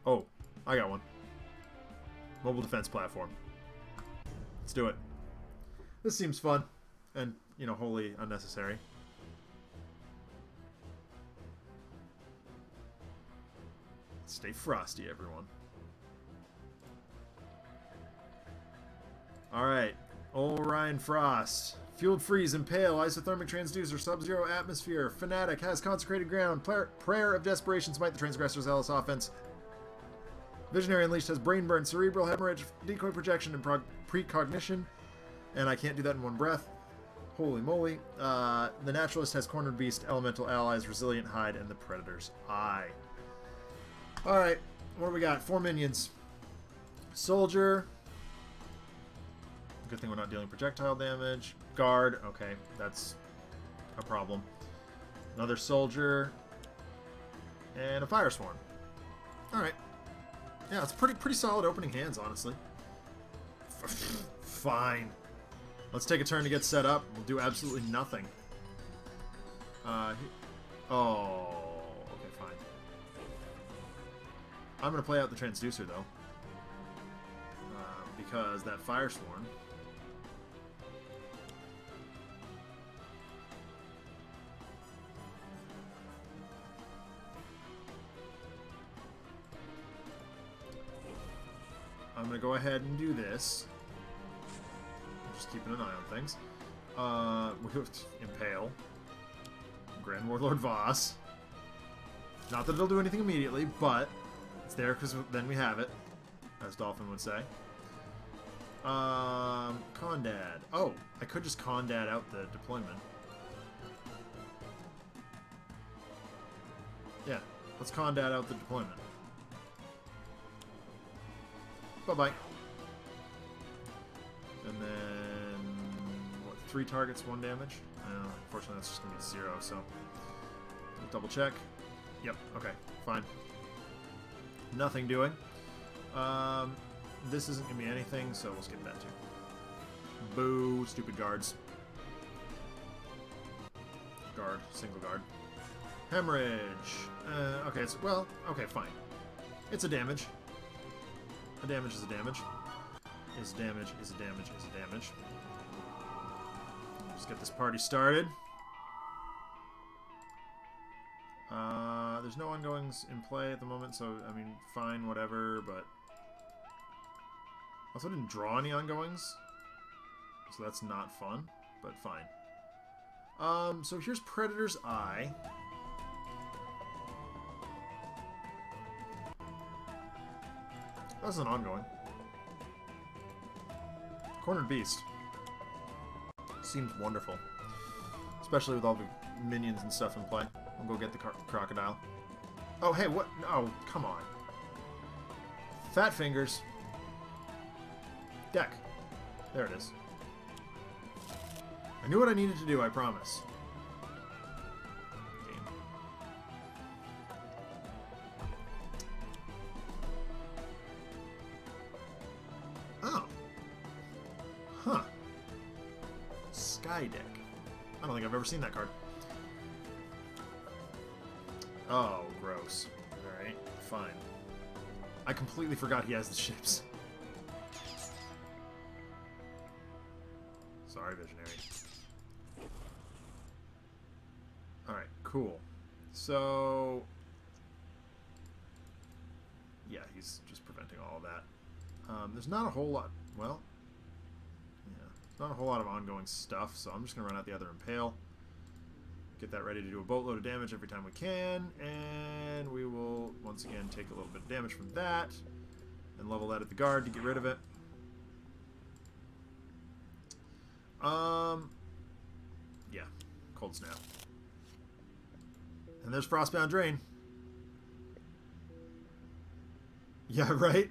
Oh, I got one. Mobile defense platform. Let's do it. This seems fun and, you know, wholly unnecessary. Stay frosty, everyone. Alright. Orion Frost. Fueled Freeze, Impale, Isothermic Transducer, Sub-Zero Atmosphere. Fanatic has Consecrated Ground. Prayer of Desperation, Smite the Transgressor's Zealous Offense. Visionary Unleashed has Brain Burn, Cerebral Hemorrhage, Decoy Projection, and Precognition. And I can't do that in one breath. Holy moly. The Naturalist has Cornered Beast, Elemental Allies, Resilient Hide, and the Predator's Eye. Alright, what do we got? 4 minions. Soldier. Good thing we're not dealing projectile damage. Guard. Okay, that's a problem. Another soldier. And a Fire Swarm. Alright. Yeah, it's pretty solid opening hands, honestly. Fine. Let's take a turn to get set up. We'll do absolutely nothing. Oh, okay, fine. I'm going to play out the Transducer, though. Because that Fire Swarm... I'm going to go ahead and do this. I'm just keeping an eye on things. Impale. Grand Warlord Voss. Not that it'll do anything immediately, but it's there because then we have it, as Dolphin would say. Condad. Oh, I could just Condad out the deployment. Yeah, let's Condad out the deployment. Bye-bye. And then, what, 3 targets, 1 damage? Unfortunately, that's just going to be 0, so we'll double check. Yep, okay, fine. Nothing doing. This isn't going to be anything, so we'll skip that too. Boo, stupid guards. Guard, single guard. Hemorrhage. Okay, it's, well, okay, fine. It's a damage. A damage is a damage. Is damage, is a damage, is a damage. Let's get this party started. There's no ongoings in play at the moment, so, I mean, fine, whatever, but... Also didn't draw any ongoings, so that's not fun, but fine. So here's Predator's Eye. That's an ongoing. Cornered Beast. Seems wonderful. Especially with all the minions and stuff in play. We'll go get the crocodile. Oh, hey, what? Oh, come on. Fat Fingers. Deck. There it is. I knew what I needed to do, I promise. Game. Oh. Huh. Sky Deck. I don't think I've ever seen that card. Oh, gross. Alright, fine. I completely forgot he has the ships. Sorry, Visionary. Alright, cool. So... yeah, he's just preventing all of that. There's not a whole lot... well... yeah, there's not a whole lot of ongoing stuff, so I'm just going to run out the other Impale. Get that ready to do a boatload of damage every time we can, and we will, once again, take a little bit of damage from that, and level that at the guard to get rid of it. Yeah, Cold Snap. And there's Frostbound Drain. Yeah, right?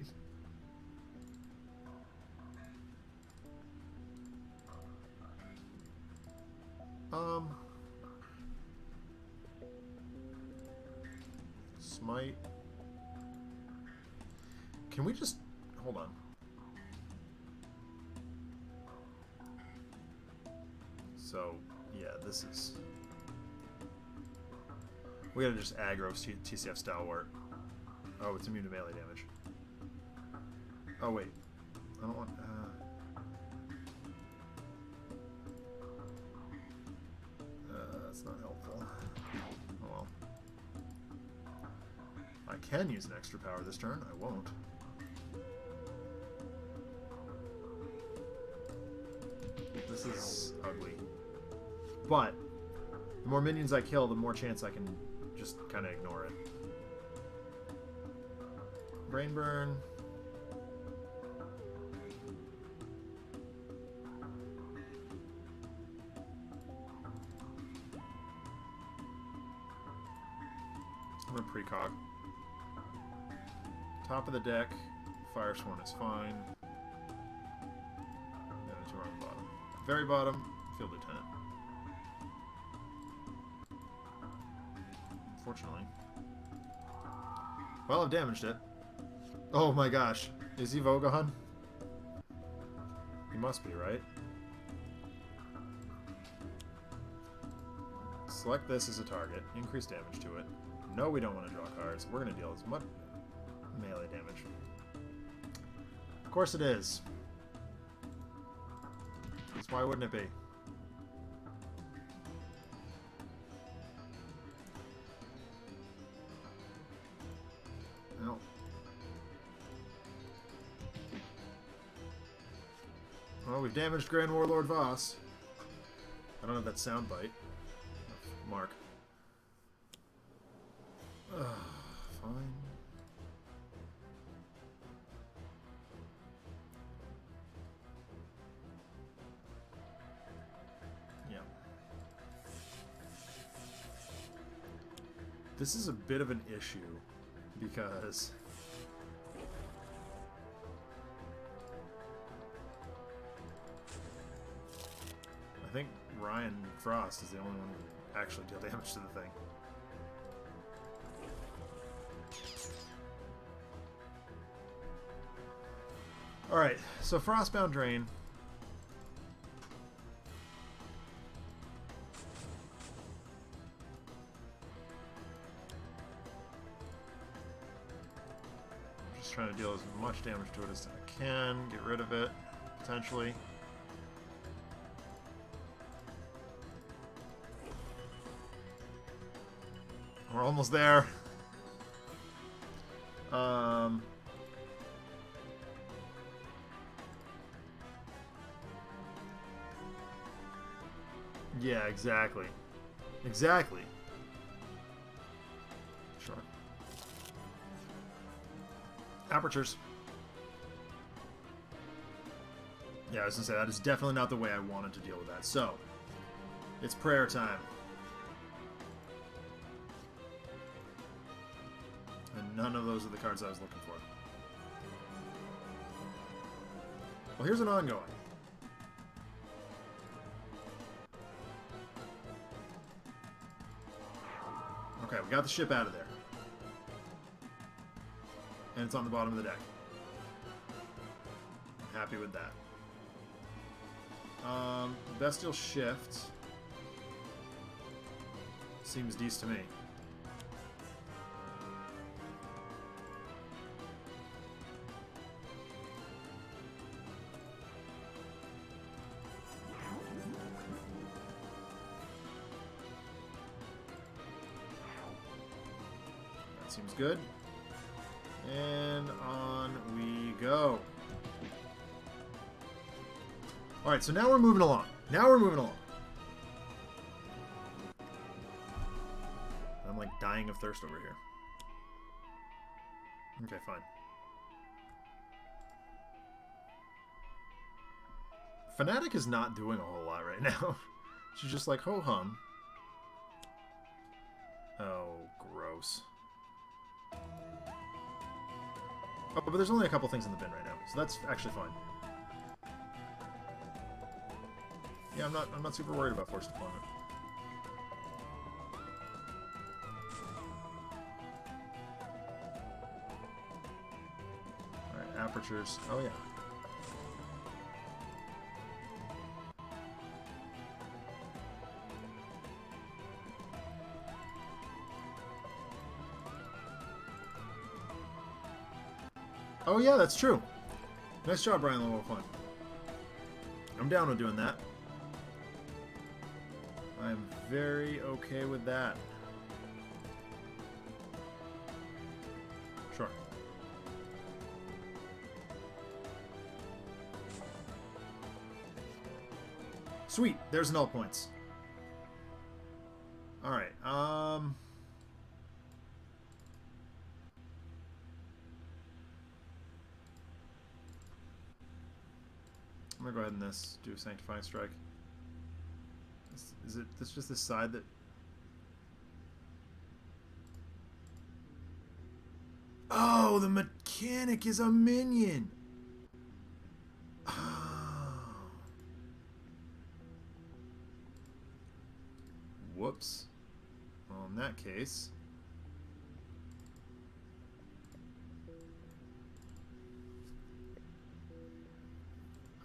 Smite. Can we just... hold on. So, yeah, this is... we gotta just aggro TCF Stalwart. Oh, it's immune to melee damage. Oh, wait. I don't want... that's not helpful. Oh well. I can use an extra power this turn. I won't. This is ugly. But, the more minions I kill, the more chance I can just kind of ignore it. Brain Burn. I'm going to precog. Top of the deck, Firesworn is fine. And it's on the bottom. Very bottom, Field Lieutenant. Unfortunately. Well, I've damaged it. Oh my gosh. Is he Vogon? He must be, right? Select this as a target. Increase damage to it. No, we don't want to draw cards. We're going to deal as much melee damage. Of course it is. Because why wouldn't it be? No. Well, we've damaged Grand Warlord Voss. don't have that sound bite. Mark. Fine. Yeah. This is a bit of an issue because I think Ryan Frost is the only one who can actually deal damage to the thing. Alright, so Frostbound Drain. I'm just trying to deal as much damage to it as I can, get rid of it, potentially. We're almost there. Yeah, exactly. Exactly. Sure. Apertures. Yeah, I was gonna say, that is definitely not the way I wanted to deal with that. So, it's prayer time. And none of those are the cards I was looking for. Well, here's an ongoing. Okay, we got the ship out of there. And it's on the bottom of the deck. Happy with that. Bestial Shift seems decent to me. That seems good. And on we go. Alright, so now we're moving along. Now we're moving along. I'm like dying of thirst over here. Okay, fine. Fanatic is not doing a whole lot right now. She's just like, ho-hum. Oh, gross. Oh, but there's only a couple things in the bin right now, so that's actually fine. Yeah, I'm not super worried about forced deployment. Alright, apertures. Oh yeah. Oh yeah, that's true. Nice job, Brian Level Fun. I'm down with doing that. I'm very okay with that. Sure. Sweet, there's null points. Alright, I'm gonna go ahead and do a Sanctifying Strike. Is it this just this side that... Oh, the mechanic is a minion! Oh. Whoops. Well, in that case...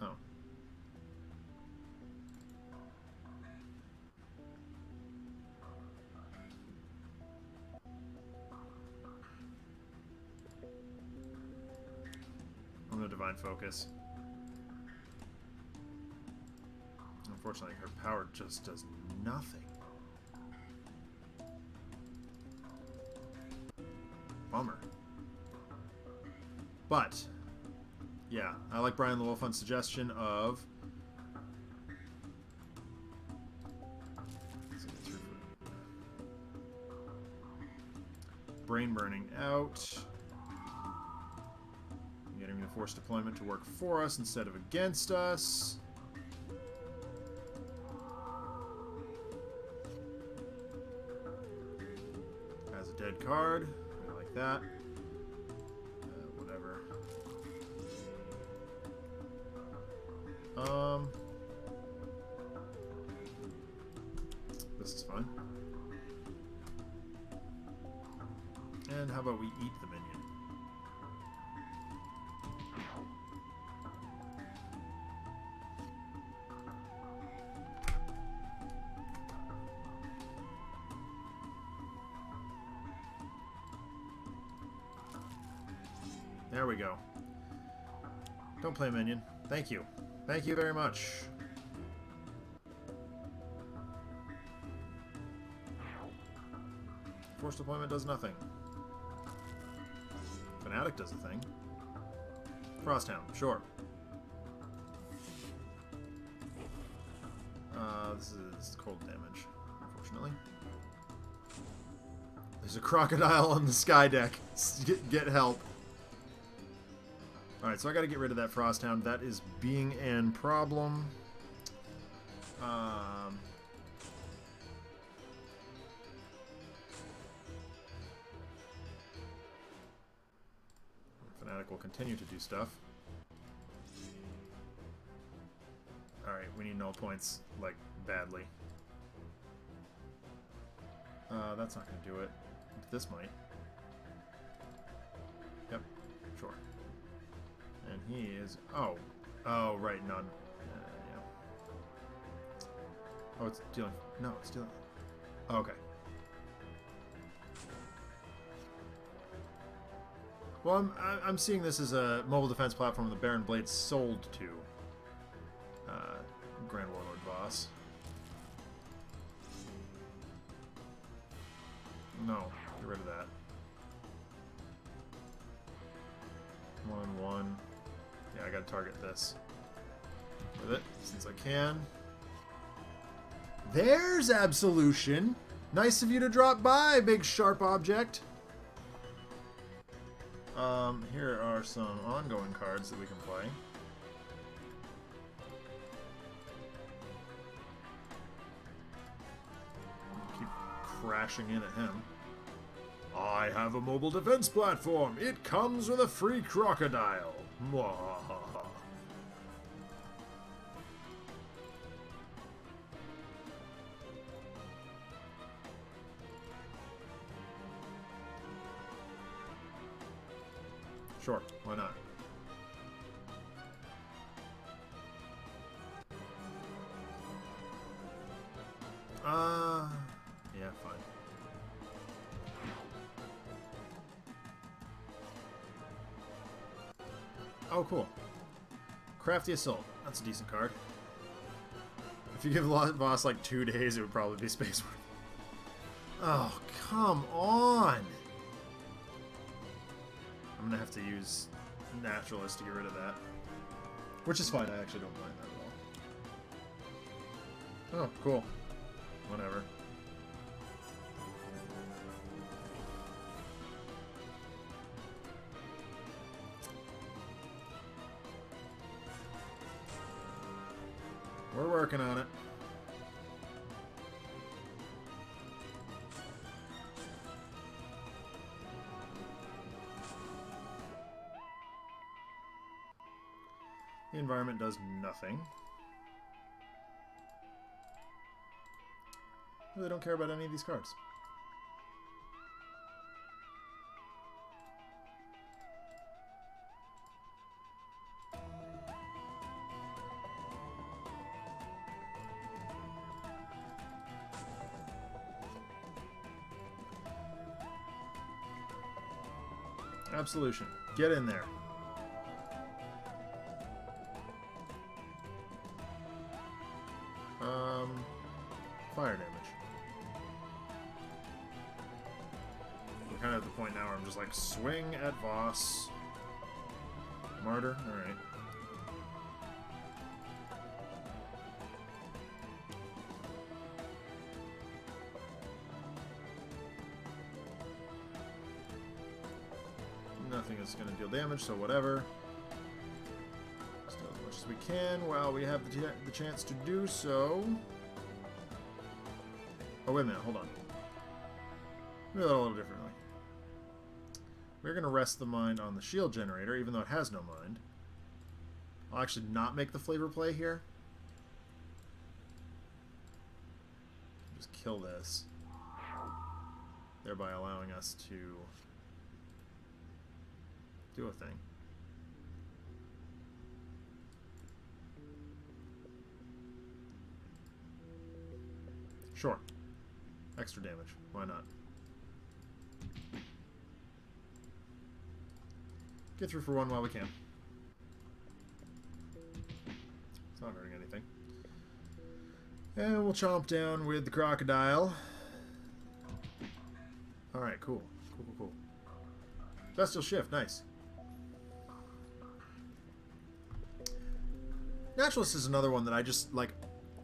Oh. I'm gonna Divine Focus. Unfortunately, her power just does nothing. Bummer. But, yeah, I like Brian the Wolf on suggestion of brain burning out. Getting the force deployment to work for us instead of against us. Has a dead card. I like that. Whatever. This is fine. And how about we eat the minion? There we go. Don't play minion. Thank you. Thank you very much. Force deployment does nothing. Fanatic does a thing. Frosthound, sure. This is cold damage, unfortunately. There's a crocodile on the sky deck. Get help. Alright, so I gotta get rid of that Frosthound. That is being an problem. Fanatic will continue to do stuff. Alright, we need null points, like, badly. That's not gonna do it. This might. Yep, sure. And he is... Oh. Oh, right, none. Yeah. Oh, it's dealing... No, it's dealing... Oh, okay. Well, I'm seeing this as a mobile defense platform the Baron Blade sold to Grand Warlord Voss. No, get rid of that. 1-1. Yeah, I gotta target this with it, since I can. There's Absolution! Nice of you to drop by, big sharp object! Here are some ongoing cards that we can play. Keep crashing in at him. I have a mobile defense platform! It comes with a free crocodile! Mwahaha. Sure, why not? Yeah, fine. Oh, cool. Crafty Assault. That's a decent card. If you give Voss like 2 days, it would probably be space worthy. Oh, come on! I'm gonna have to use Naturalist to get rid of that. Which is fine, I actually don't mind that at all. Oh, cool. Whatever. We're working on it. The environment does nothing. I really don't care about any of these cards. Absolution. Get in there. Fire damage. We're kind of at the point now where I'm just like, swing at Voss. Martyr? Alright. nothing is going to deal damage, so whatever. Steal as much as we can while we have the chance to do so. Oh, wait a minute, hold on. Do that a little differently. We're going to rest the mind on the shield generator, even though it has no mind. I'll actually not make the flavor play here. Just kill this, thereby allowing us to do a thing. Sure. Extra damage. Why not? Get through for one while we can. It's not hurting anything. And we'll chomp down with the crocodile. Alright, cool. Cool. Bestial Shift, nice. Naturalist is another one that I just, like,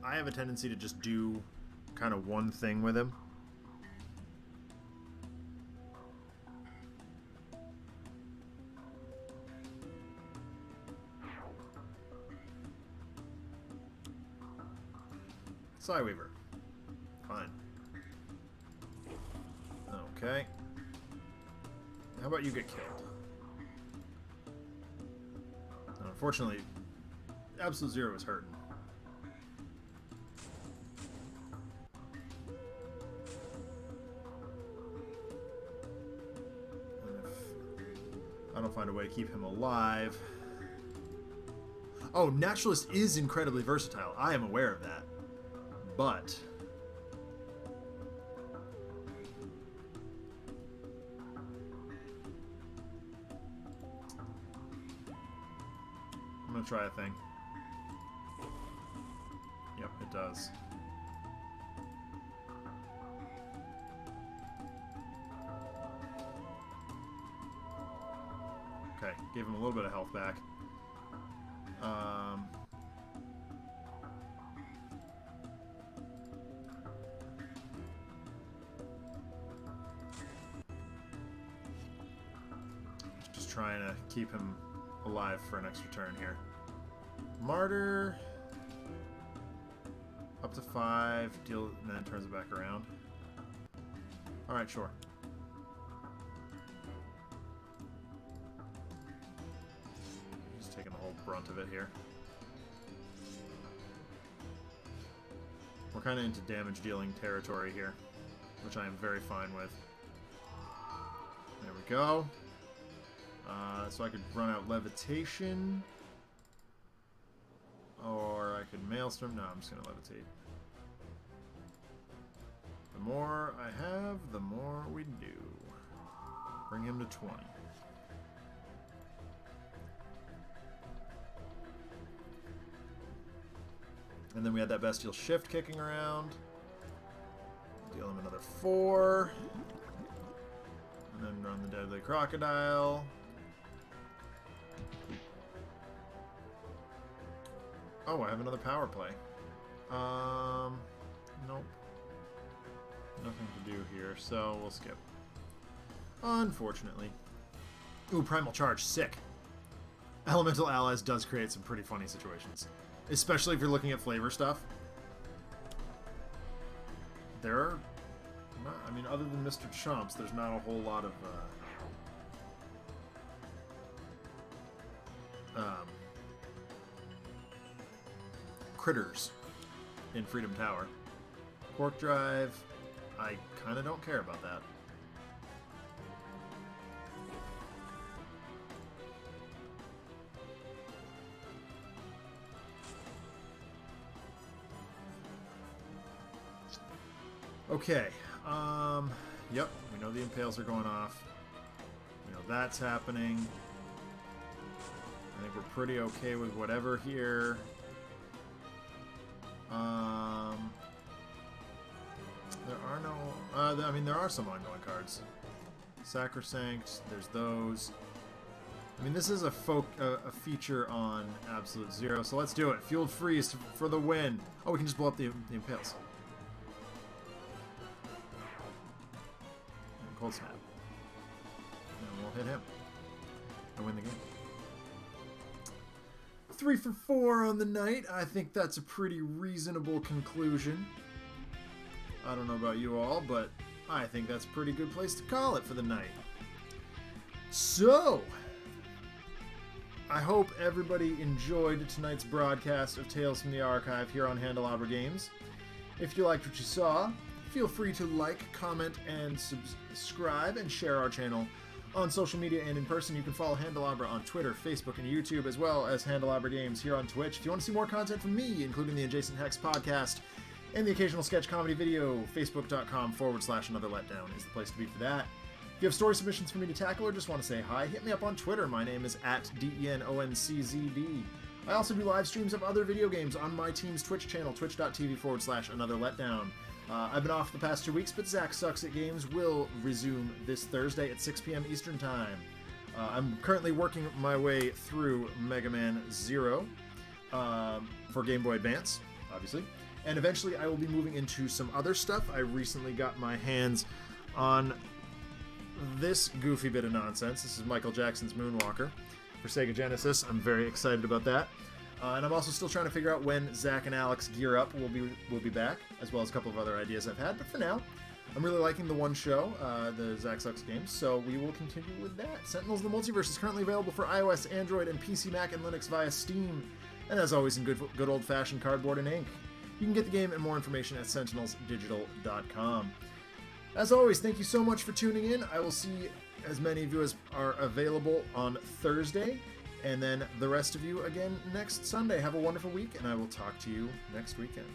I have a tendency to just do kind of one thing with him. Psyweaver. Fine. Okay. How about you get killed? Now, unfortunately, Absolute Zero is hurting. And if I don't find a way to keep him alive... Oh, Naturalist is incredibly versatile. I am aware of that. But... I'm gonna try a thing. Yep, it does. Okay, gave him a little bit of health back. Just trying to keep him alive for an extra turn here. Martyr. Up to 5. Deal, and then it turns it back around. Alright, sure. Just taking the whole brunt of it here. We're kind of into damage dealing territory here, which I am very fine with. There we go. So I could run out Levitation. Or I could Maelstrom. No, I'm just going to Levitate. The more I have, the more we do. Bring him to 20. And then we had that Bestial Shift kicking around. Deal him another 4. And then run the Deadly Crocodile. Oh, I have another power play. Nope. Nothing to do here, so we'll skip. Unfortunately. Ooh, Primal Charge, sick. Elemental Allies does create some pretty funny situations. Especially if you're looking at flavor stuff. There are... Not, I mean, other than Mr. Chomps, there's not a whole lot of... critters in Freedom Tower. Quark Drive, I kind of don't care about that. Okay, yep, we know the Impales are going off. We know that's happening. I think we're pretty okay with whatever here. There are no... I mean, there are some ongoing cards. Sacrosanct, there's those. I mean, this is a feature on Absolute Zero, so let's do it. Fueled Freeze for the win. Oh, we can just blow up the Impales. And Cold Snap. And we'll hit him. I win the game. 3 for 4 on the night. I think that's a pretty reasonable conclusion. I don't know about you all, but I think that's a pretty good place to call it for the night. So, I hope everybody enjoyed tonight's broadcast of Tales from the Archive here on Handelabra Games. If you liked what you saw, feel free to like, comment, and subscribe and share our channel on social media and in person. You can follow Handelabra on Twitter, Facebook, and YouTube, as well as Handelabra Games here on Twitch. If you want to see more content from me, including the Adjacent Hex podcast and the occasional sketch comedy video, facebook.com/Another Letdown is the place to be for that. If you have story submissions for me to tackle or just want to say hi, hit me up on Twitter. My name is @DENONCZD. I also do live streams of other video games on my team's Twitch channel, twitch.tv/Another Letdown. I've been off the past 2 weeks, but Zach Sucks at Games will resume this Thursday at 6 p.m. Eastern Time. I'm currently working my way through Mega Man Zero for Game Boy Advance, obviously. And eventually I will be moving into some other stuff. I recently got my hands on this goofy bit of nonsense. This is Michael Jackson's Moonwalker for Sega Genesis. I'm very excited about that. And I'm also still trying to figure out when Zach and Alex Gear Up will be back, as well as a couple of other ideas I've had. But for now, I'm really liking the one show, the Zach Sucks Games, so we will continue with that. Sentinels: The Multiverse is currently available for iOS, Android, and PC, Mac, and Linux via Steam, and as always in good old-fashioned cardboard and ink. You can get the game and more information at sentinelsdigital.com. As always, thank you so much for tuning in. I will see as many of you as are available on Thursday, and then the rest of you again next Sunday. Have a wonderful week, and I will talk to you next weekend.